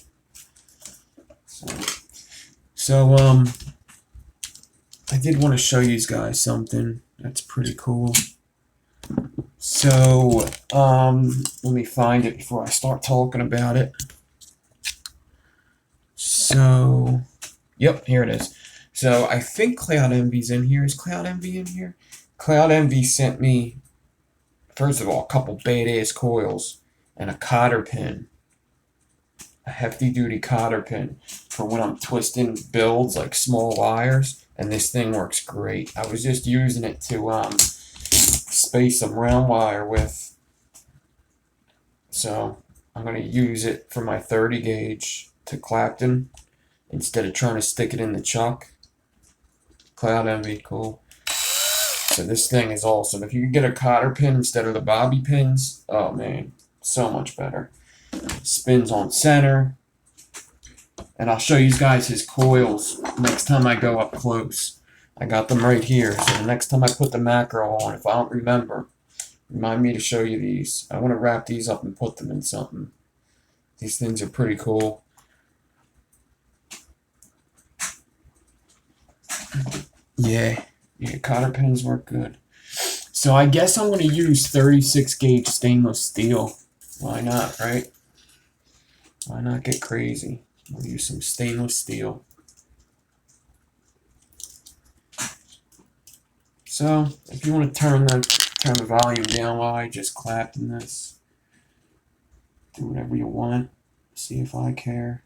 So I did want to show you guys something that's pretty cool. So let me find it before I start talking about it. So, yep, here it is. So I think Cloud Envy's in here. Is Cloud Envy in here? Cloud Envy sent me, first of all, a couple badass coils and a cotter pin. A hefty duty cotter pin for when I'm twisting builds like small wires, and this thing works great. I was just using it to space some round wire with, so I'm going to use it for my 30 gauge to Clapton instead of trying to stick it in the chuck. Cloud Envy, cool. So this thing is awesome. If you can get a cotter pin instead of the bobby pins, oh man, so much better. Spins on center. And I'll show you guys his coils next time I go up close. I got them right here. So the next time I put the macro on, if I don't remember, remind me to show you these. I want to wrap these up and put them in something. These things are pretty cool. Yeah, cotter pins work good. So I guess I'm going to use 36 gauge stainless steel. Why not, right? Why not get crazy? We'll use some stainless steel. So if you want to turn the volume down while I just clapped in this, do whatever you want. See if I care.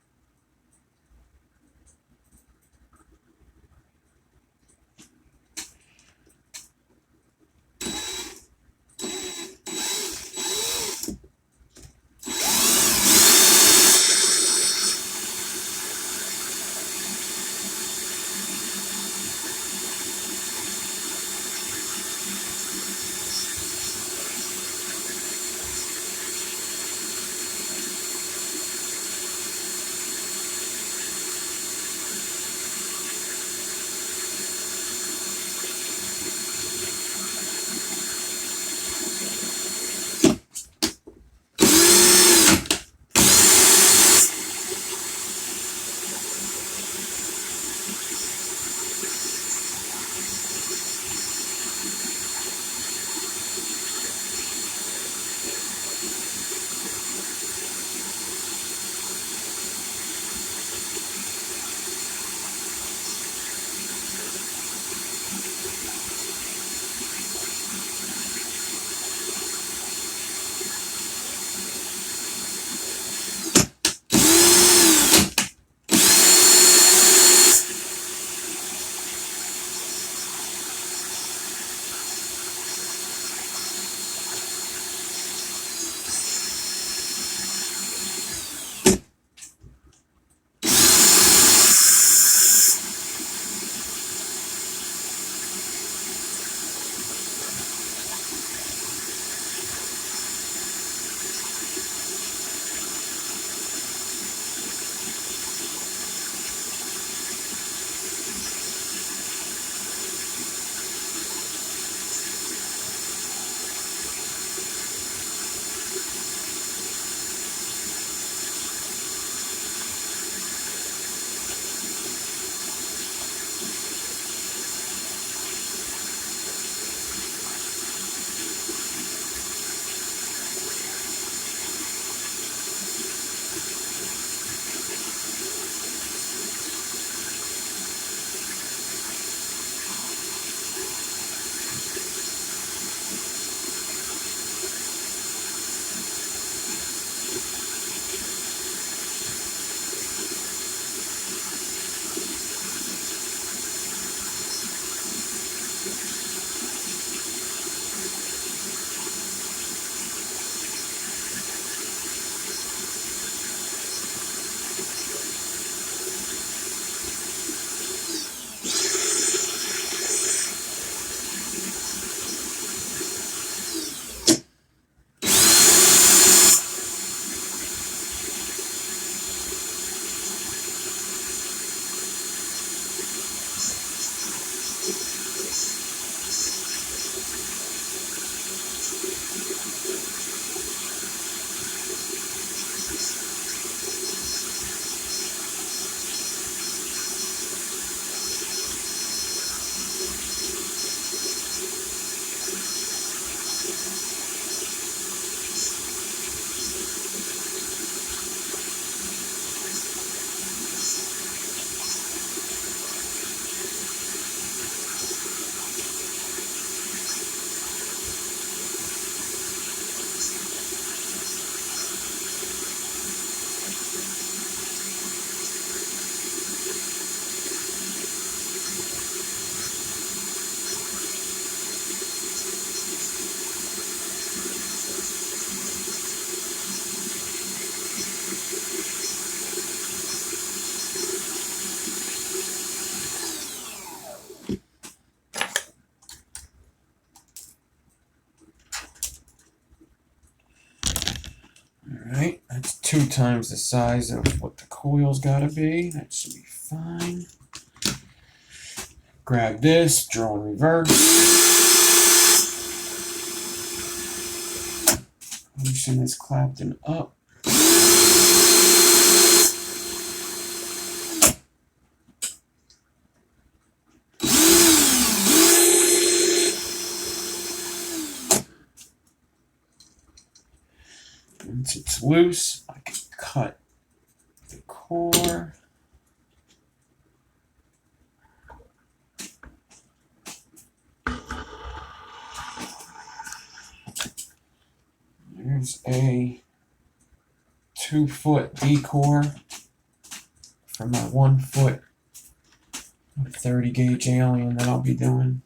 Alright, that's 2 times the size of what the coil's gotta be. That should be fine. Grab this, draw in reverse. Loosen this clapton up. Once it's loose, I can cut the core. There's a 2-foot D-core for my 1-foot 30 gauge alien that I'll be doing.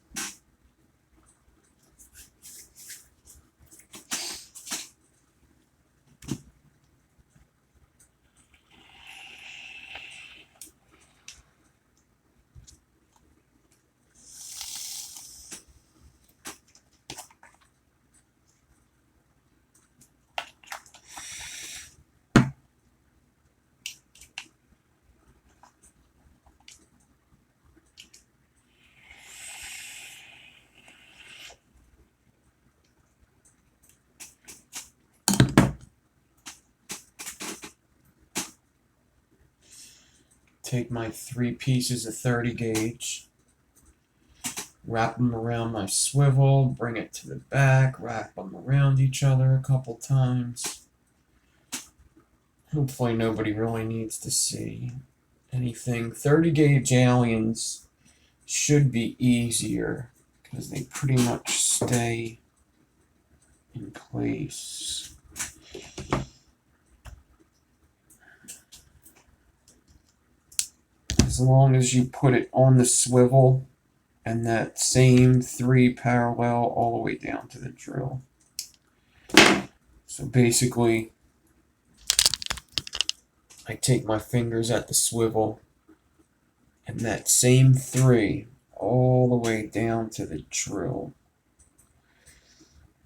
Take my 3 pieces of 30 gauge, wrap them around my swivel, bring it to the back, wrap them around each other a couple times. Hopefully nobody really needs to see anything. 30 gauge aliens should be easier because they pretty much stay in place. As long as you put it on the swivel and that same 3 parallel all the way down to the drill. So basically, I take my fingers at the swivel and that same 3 all the way down to the drill.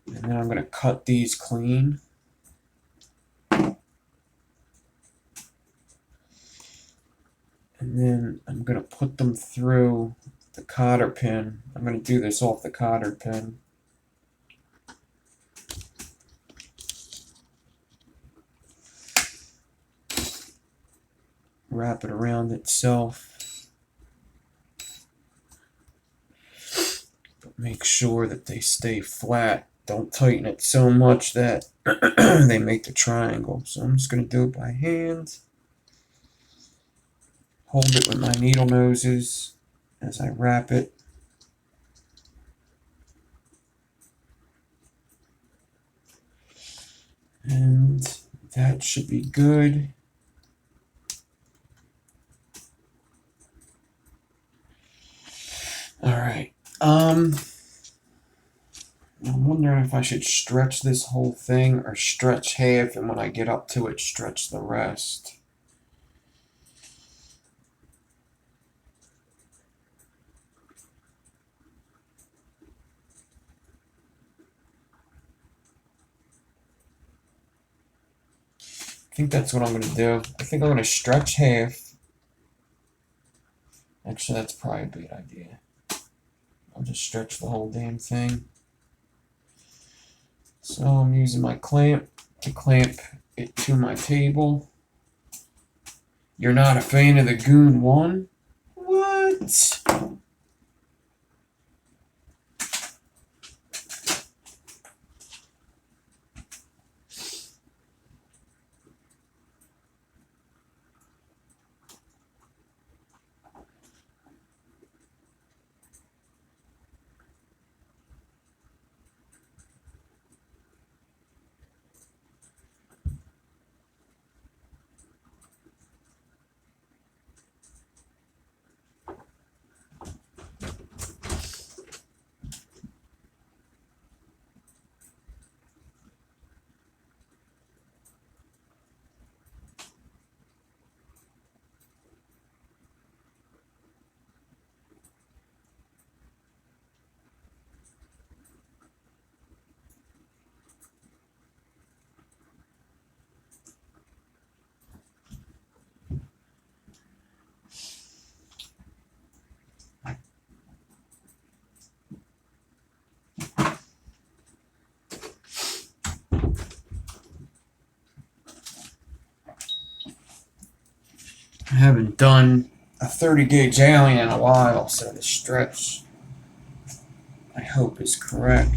And then I'm going to cut these clean. And then I'm going to put them through the cotter pin. I'm going to do this off the cotter pin. Wrap it around itself. But make sure that they stay flat. Don't tighten it so much that they make the triangle. So I'm just going to do it by hand. Hold it with my needle noses as I wrap it. And that should be good. Alright. I'm wondering if I should stretch this whole thing or stretch half, and when I get up to it, stretch the rest. I think that's what I'm going to do. I think I'm going to stretch half. Actually, that's probably a good idea. I'll just stretch the whole damn thing. So I'm using my clamp to clamp it to my table. You're not a fan of the Goon 1? What? I haven't done a 30 gauge alien in a while, so the stretch, I hope, is correct.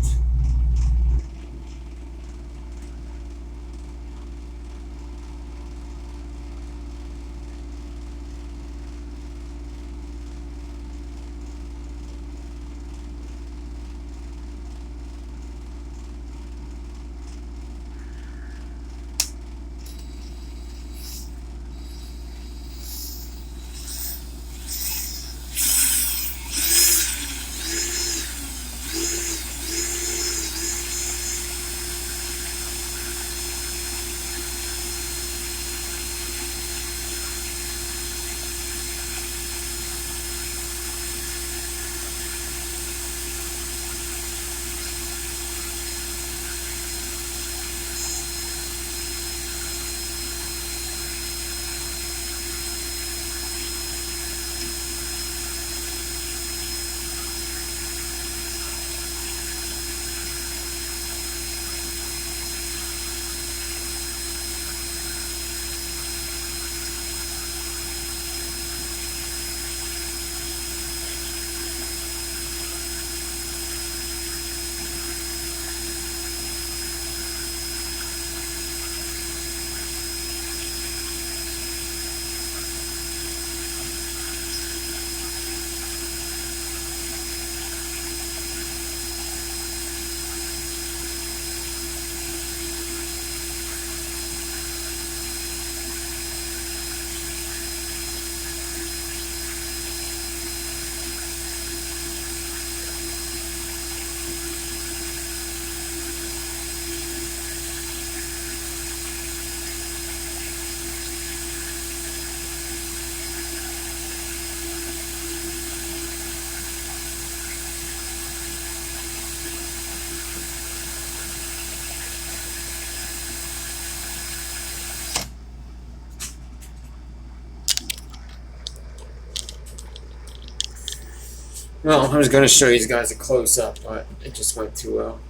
Well, I was going to show you guys a close-up, but it just went too well.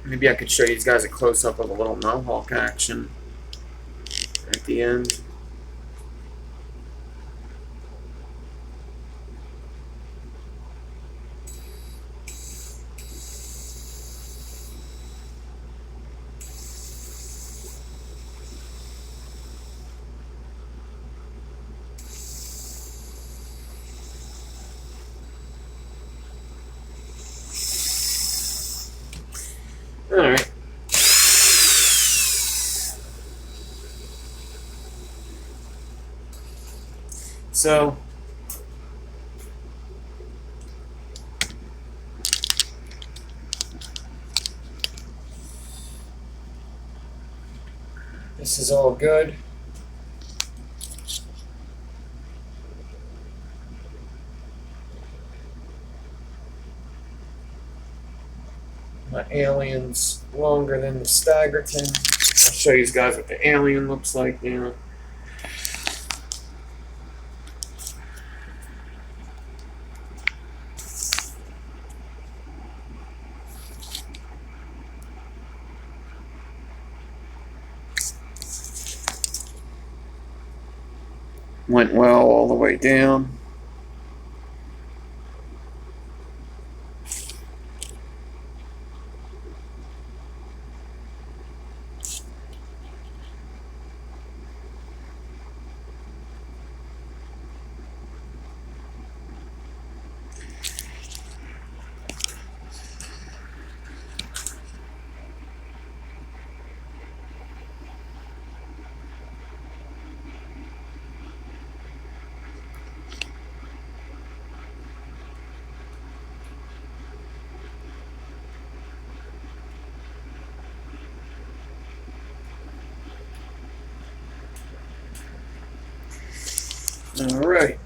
Maybe I could show you guys a close-up of a little mohawk action at the end. Alright. So, this is all good. My alien's longer than the staggerton. I'll show you guys what the alien looks like now. Went well all the way down. All right.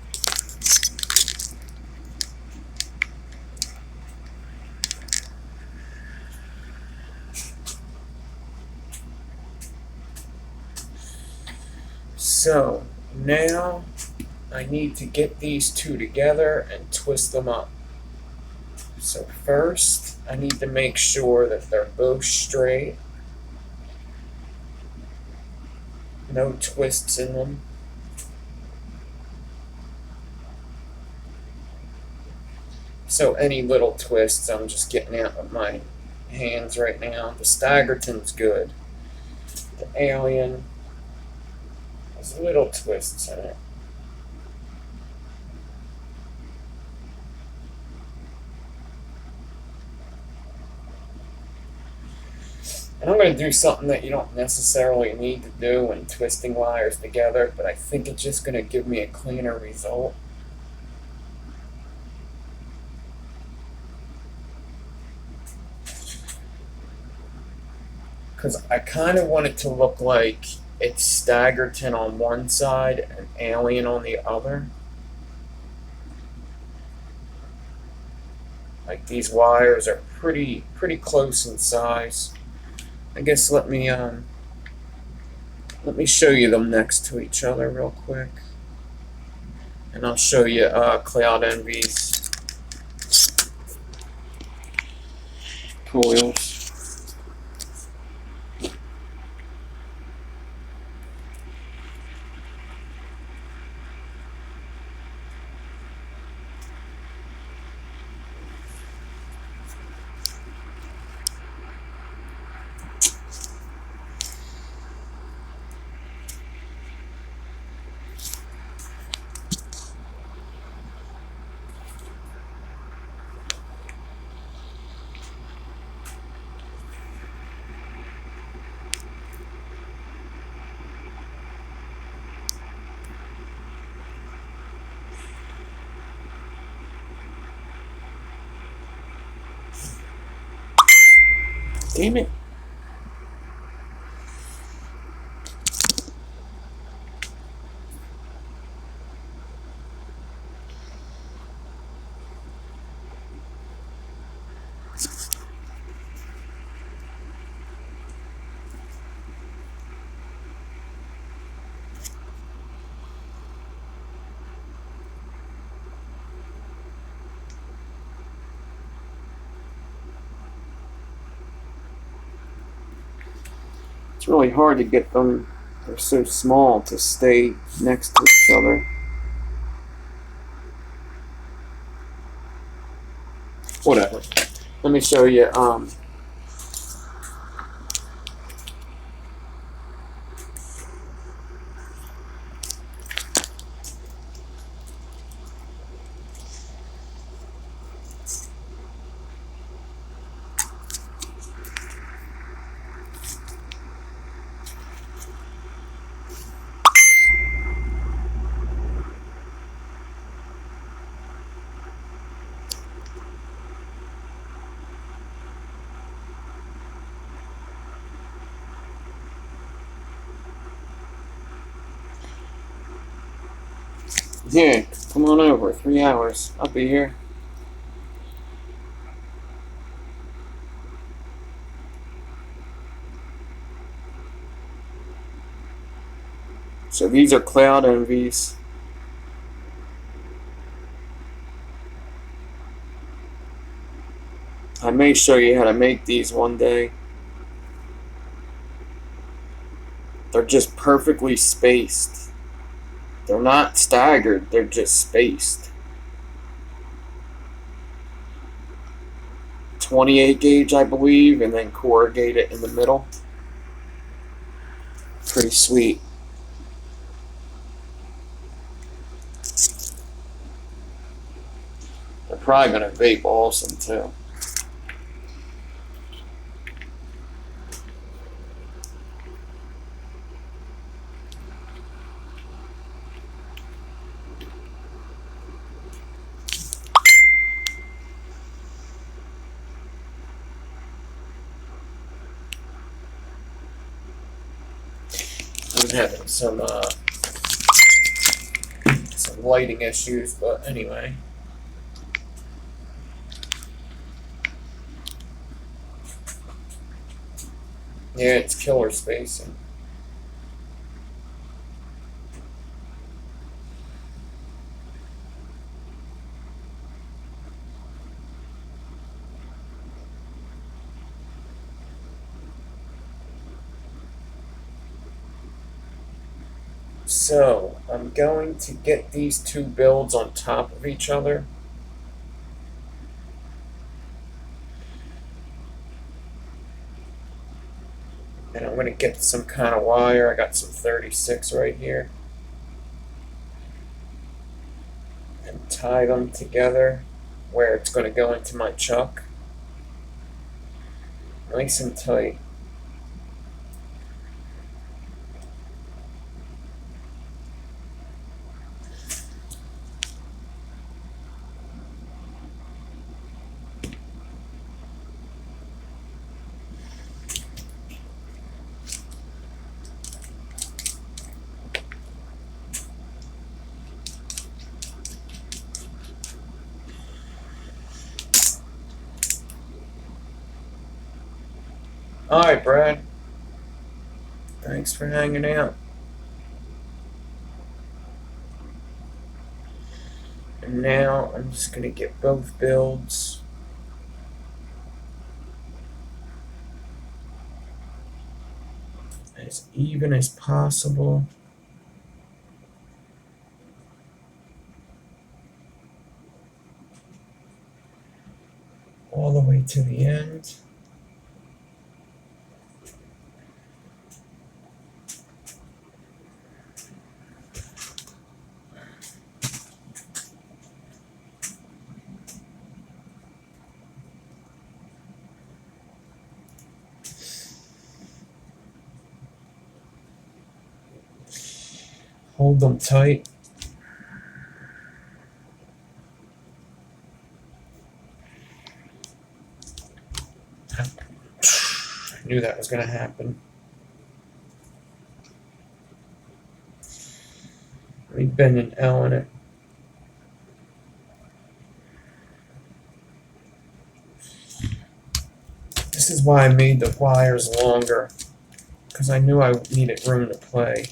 So now I need to get these two together and twist them up. So first I need to make sure that they're both straight. No twists in them. So any little twists, I'm just getting out with my hands right now. The staggerton's good. The alien has little twists in it. And I'm going to do something that you don't necessarily need to do when twisting wires together, but I think it's just going to give me a cleaner result. Because I kind of want it to look like it's staggerton on one side and alien on the other. Like these wires are pretty close in size. I guess let me show you them next to each other real quick, and I'll show you Cloud Envy's coils. Damn it. It's really hard to get them, they're so small, to stay next to each other. Whatever. Let me show you. Yeah, come on over. 3 hours. I'll be here. So these are Cloud Envies. I may show you how to make these one day. They're just perfectly spaced. They're not staggered, they're just spaced. 28 gauge, I believe, and then corrugate it in the middle. Pretty sweet. They're probably going to vape awesome too. I'm having some lighting issues, but anyway. Yeah, it's killer spacing. So, I'm going to get these two builds on top of each other. And I'm going to get some kind of wire. I got some 36 right here. And tie them together where it's going to go into my chuck. Nice and tight. Alright, Brad. Thanks for hanging out. And now I'm just going to get both builds. As even as possible. All the way to the end. Hold them tight. I knew that was going to happen. Let me bend an L in it. This is why I made the wires longer, because I knew I needed room to play.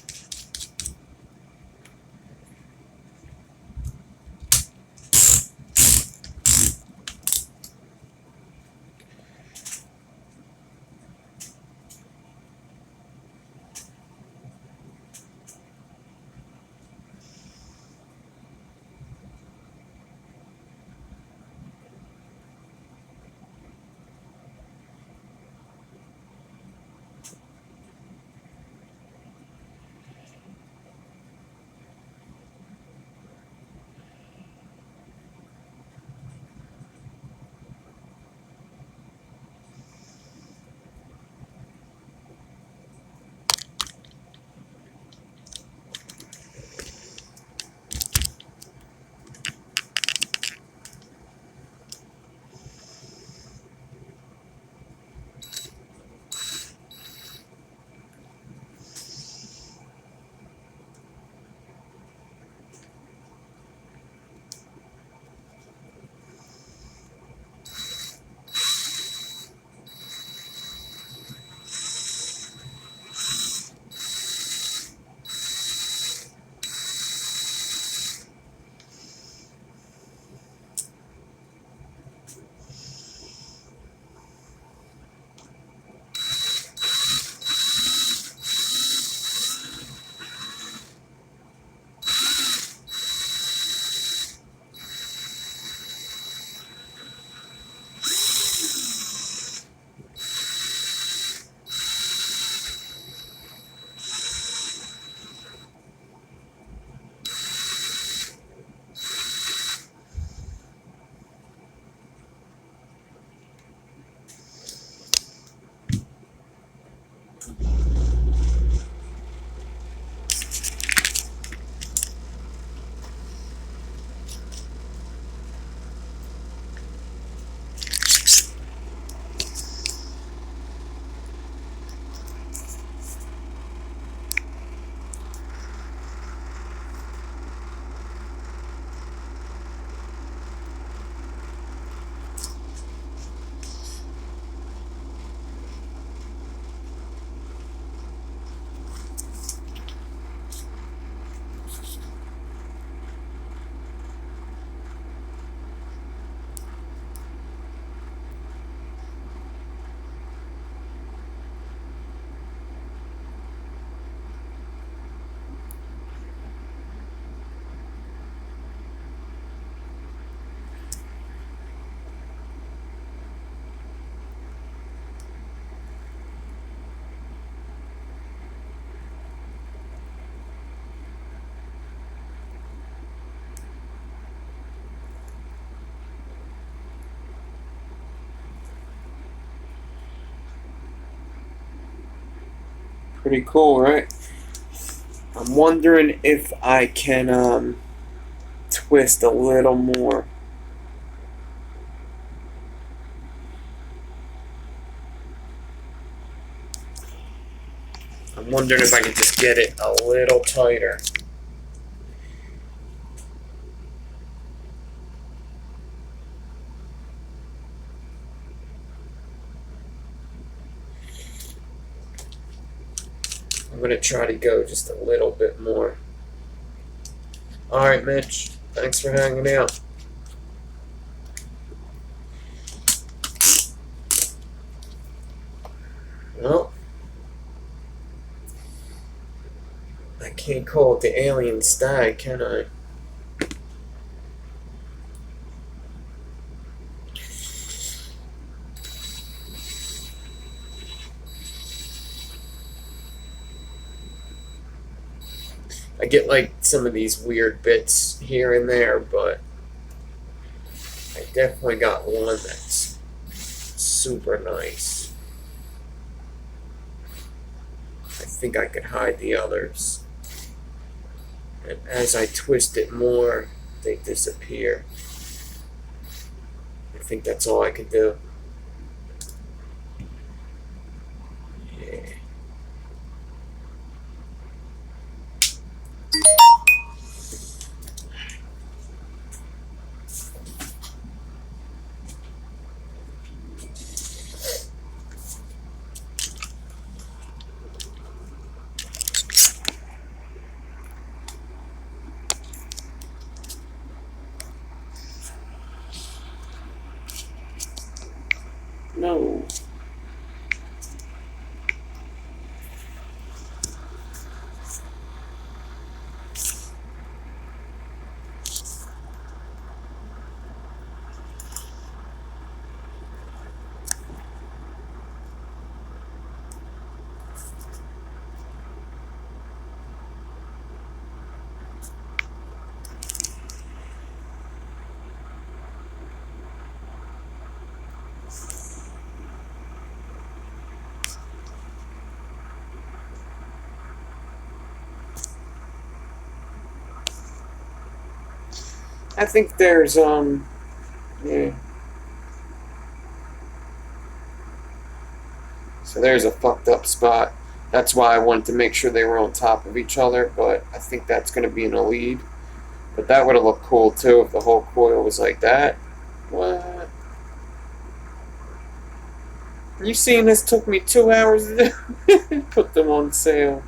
Pretty cool, right? I'm wondering if I can twist a little more. I'm wondering if I can just get it a little tighter. I'm going to try to go just a little bit more. Alright, Mitch. Thanks for hanging out. Well, I can't call it the alien stag, can I? I get like some of these weird bits here and there, but I definitely got one that's super nice. I think I could hide the others. And as I twist it more, they disappear. I think that's all I could do. Yeah. No. I think there's yeah. So there's a fucked up spot. That's why I wanted to make sure they were on top of each other, but I think that's going to be in a lead. But that would have looked cool too if the whole coil was like that. What? You seen this took me 2 hours to do? Put them on sale.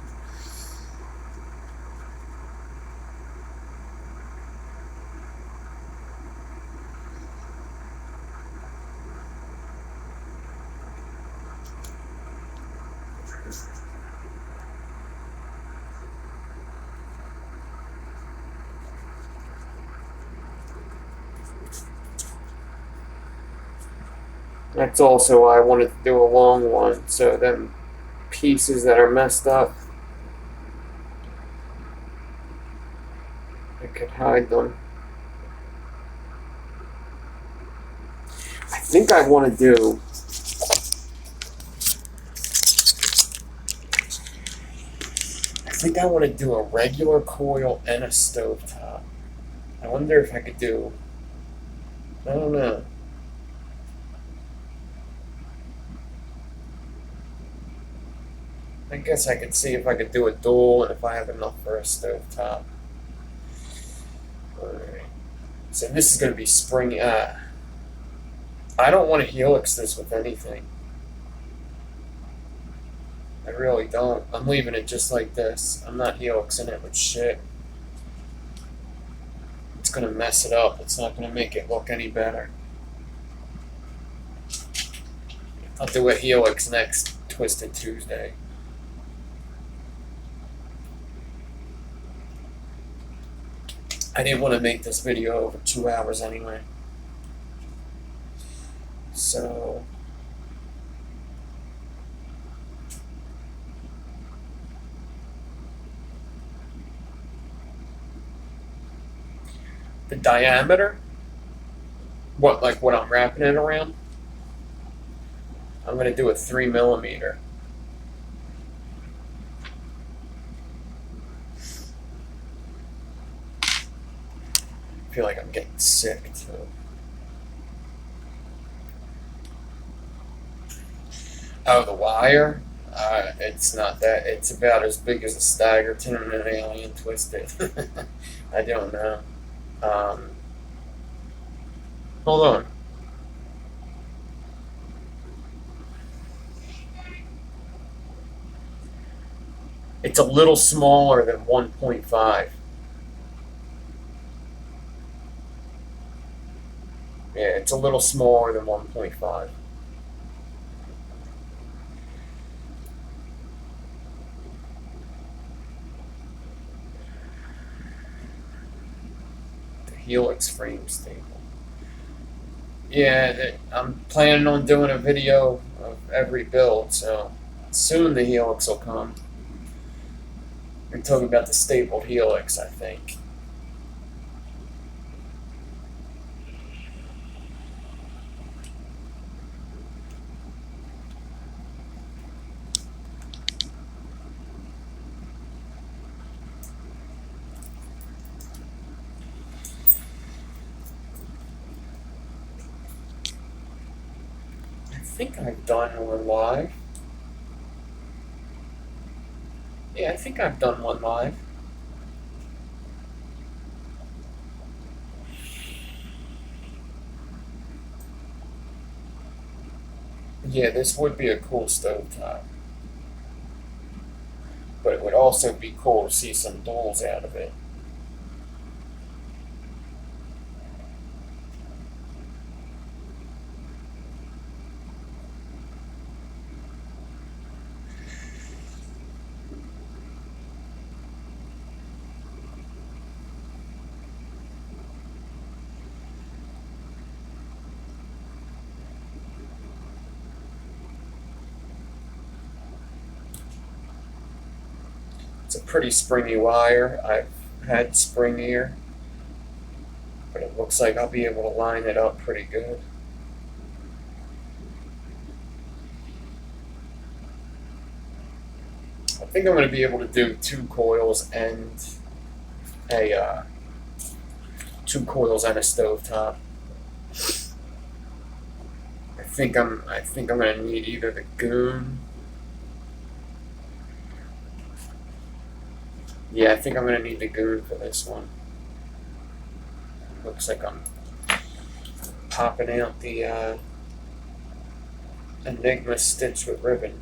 That's also why I wanted to do a long one, so them pieces that are messed up, I could hide them. I think I want to do a regular coil and a stovetop. I wonder if I could do, I don't know. I guess I could see if I could do a dual and if I have enough for a stovetop. Alright. So this is going to be spring. I don't want to helix this with anything. I really don't. I'm leaving it just like this. I'm not helixing it with shit. It's going to mess it up. It's not going to make it look any better. I'll do a helix next Twisted Tuesday. I didn't want to make this video over 2 hours anyway. So the diameter, what I'm wrapping it around, I'm going to do a 3 millimeter. I feel like I'm getting sick too. Oh, the wire? It's not that. It's about as big as a staggerton and an alien twisted. I don't know. Um, Hold on. It's a little smaller than 1.5. Yeah, it's a little smaller than 1.5. The helix frame stable. Yeah, I'm planning on doing a video of every build, so soon the helix will come. We're talking about the stapled helix, I think. I think I've done one live. Yeah, I think I've done one live. Yeah, this would be a cool stovetop. But it would also be cool to see some duals out of it. It's a pretty springy wire. I've had springier, but it looks like I'll be able to line it up pretty good. I think I'm going to be able to do 2 coils and a 2 coils and a stovetop. I think I'm going to need either the goon. Yeah, I think I'm going to need the goon for this one. Looks like I'm popping out the Enigma stitch with ribbon.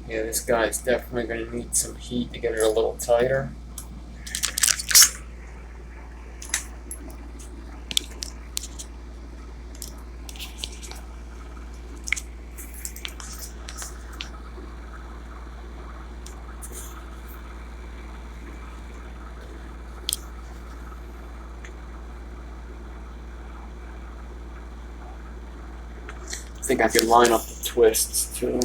Yeah, this guy's definitely going to need some heat to get it a little tighter. I think I can line up the twists too.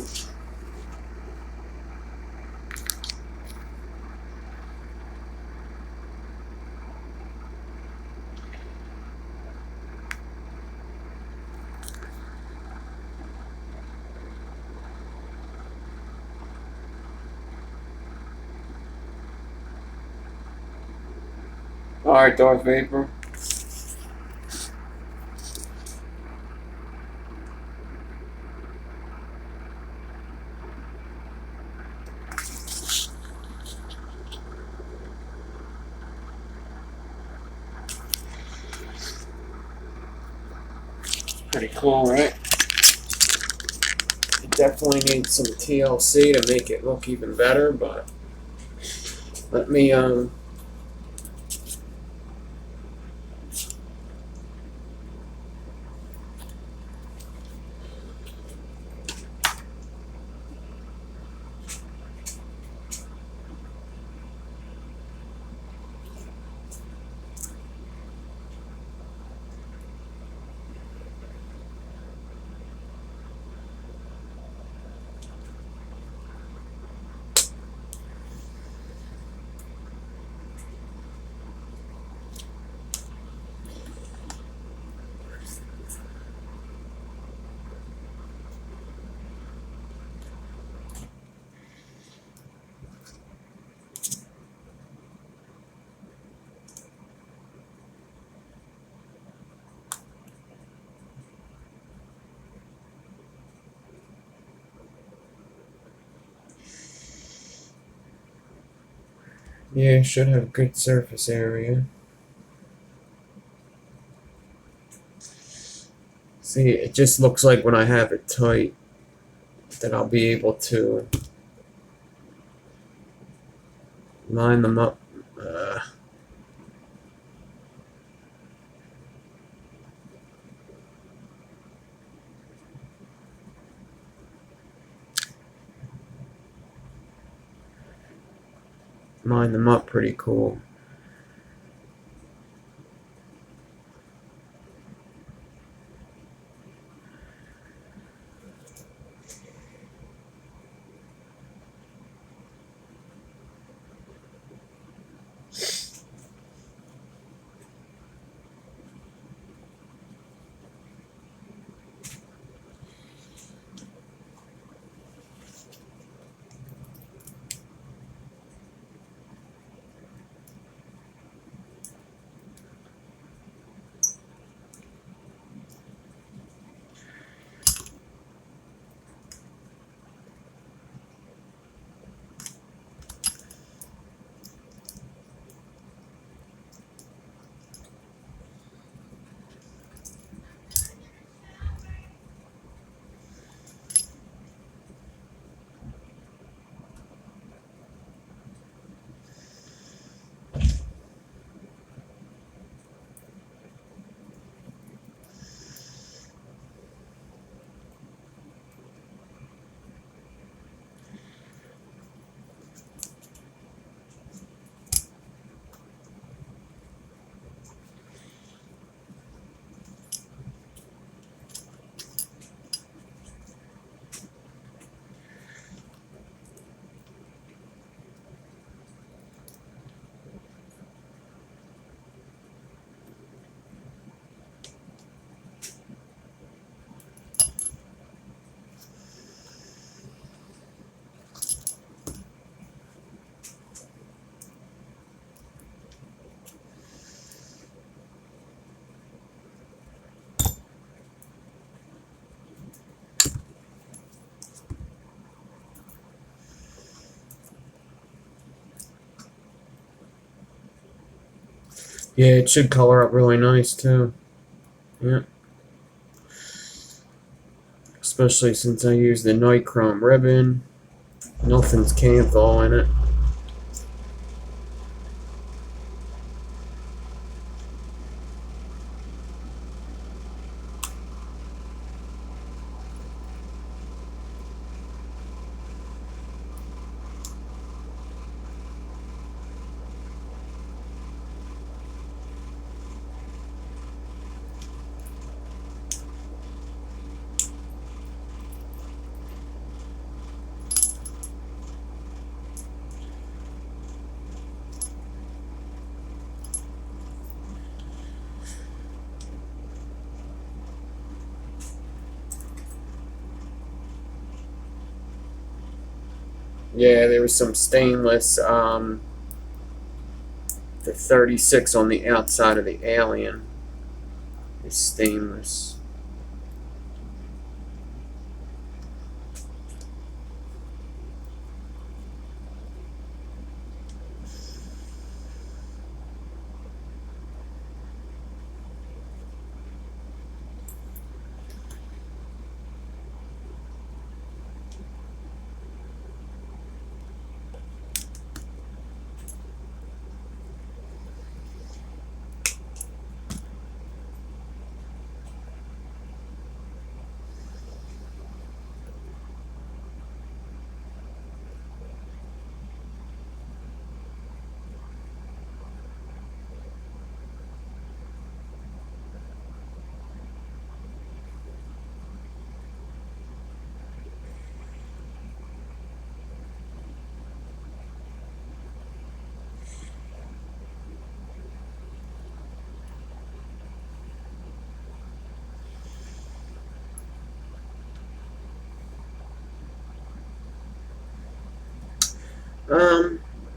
Alright, Darth Vapor. Pretty cool, right? It definitely needs some TLC to make it look even better, but let me yeah, it should have good surface area. See, it just looks like when I have it tight that I'll be able to line them up. Line them up pretty cool. Yeah, it should color up really nice too. Yeah. Especially since I use the nichrome ribbon. Nothing's Canthol in it. Yeah, there was some stainless, the 36 on the outside of the alien is stainless.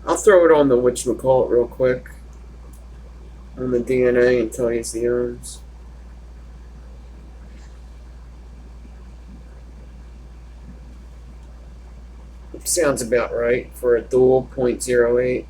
I'll throw it on the whatchamacallit real quick on the DNA and tell you the ohms. Sounds about right for a dual 0.08.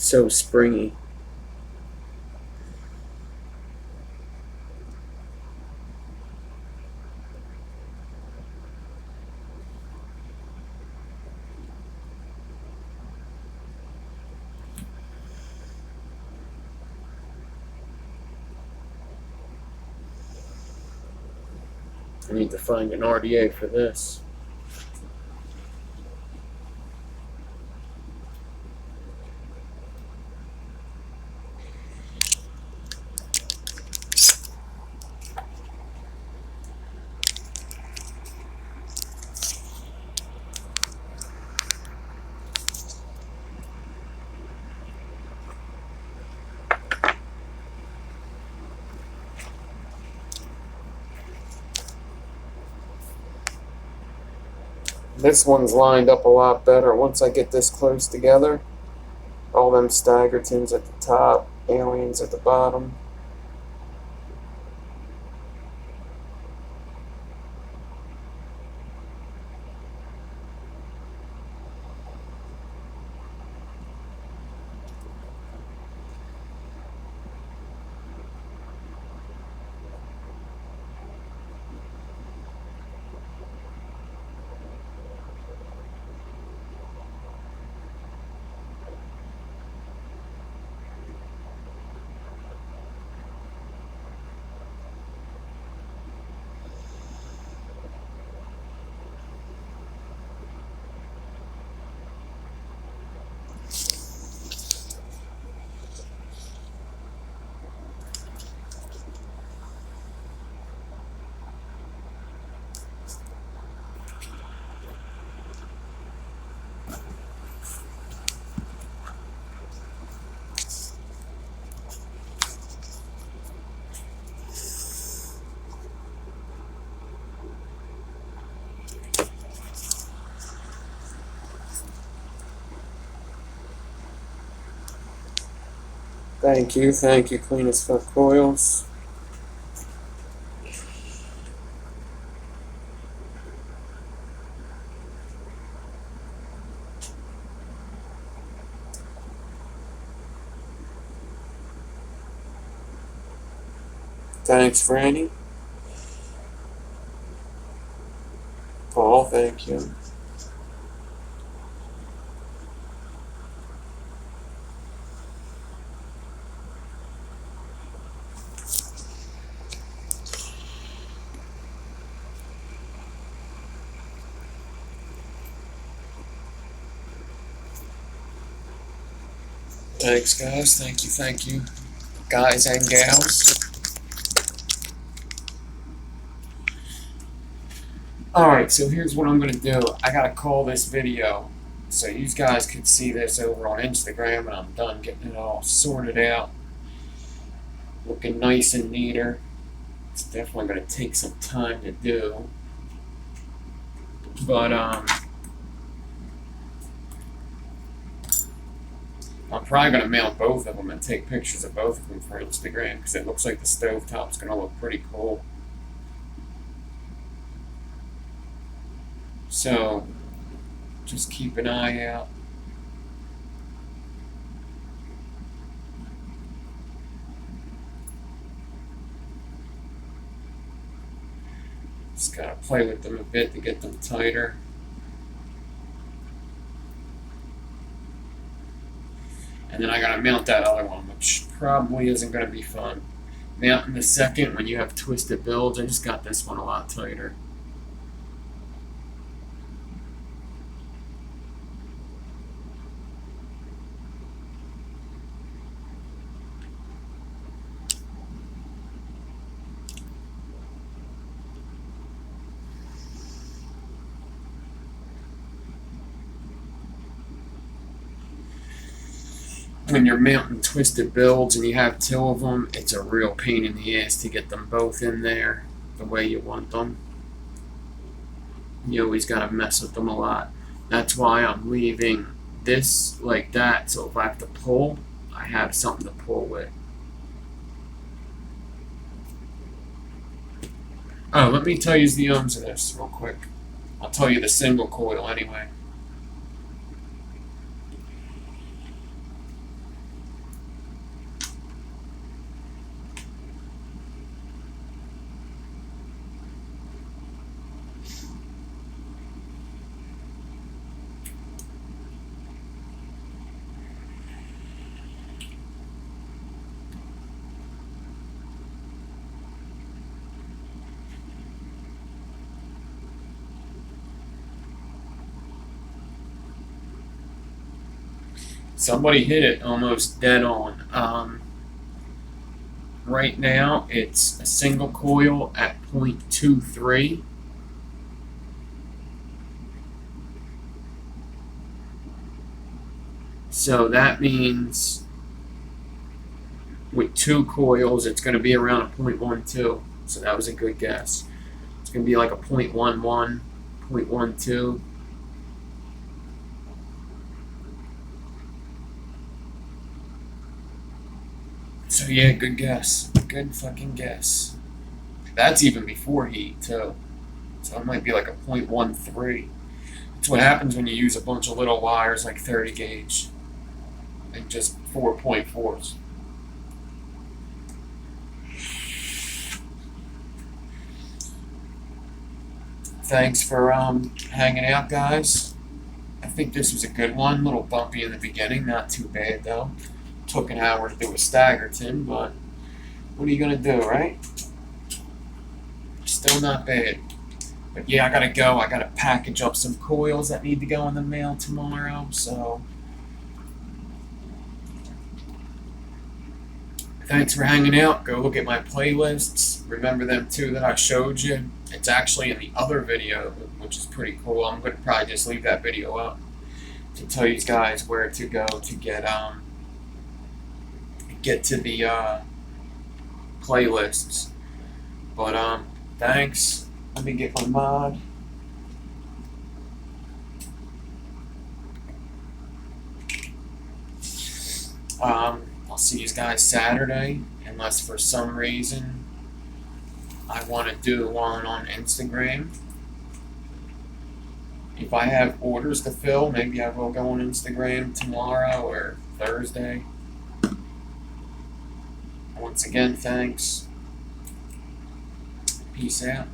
So springy. I need to find an RDA for this. This one's lined up a lot better once I get this close together. All them staggertons at the top, aliens at the bottom. Thank you, Clean as Fuck Coils. Thanks, Franny. Paul, thank you. Thanks, guys. Thank you, guys and gals. Alright, so here's what I'm going to do. I got to call this video so you guys can see this over on Instagram, and I'm done getting it all sorted out. Looking nice and neater. It's definitely going to take some time to do. But, I'm probably going to mount both of them and take pictures of both of them for Instagram, because it looks like the stovetop's going to look pretty cool. So, just keep an eye out. Just gotta play with them a bit to get them tighter. And then I gotta mount that other one, which probably isn't gonna be fun. Mounting the second when you have twisted builds, I just got this one a lot tighter. When you're mounting twisted builds and you have two of them, it's a real pain in the ass to get them both in there the way you want them. You always gotta mess with them a lot. That's why I'm leaving this like that, so if I have to pull, I have something to pull with. Oh, let me tell you the ohms of this real quick. I'll tell you the single coil anyway. Somebody hit it almost dead on. Right now, it's a single coil at 0.23. So that means with two coils, it's going to be around a 0.12. So that was a good guess. It's going to be like a 0.11, 0.12. So yeah, good guess. Good fucking guess. That's even before heat, too. So it might be like a 0.13. That's what happens when you use a bunch of little wires like 30 gauge and just 4.4s. Thanks for hanging out, guys. I think this was a good one. A little bumpy in the beginning, not too bad though. Took an hour to do a staggerton, but what are you gonna do, right? Still not bad. But yeah, I gotta go. I gotta package up some coils that need to go in the mail tomorrow, so thanks for hanging out. Go look at my playlists. Remember them two that I showed you. It's actually in the other video, which is pretty cool. I'm gonna probably just leave that video up to tell you guys where to go to get to the playlists. But thanks. Let me get my mod. I'll I'll see you guys Saturday, unless for some reason I want to do one on Instagram. If I have orders to fill, maybe I will go on Instagram tomorrow or Thursday. Once again, thanks. Peace out.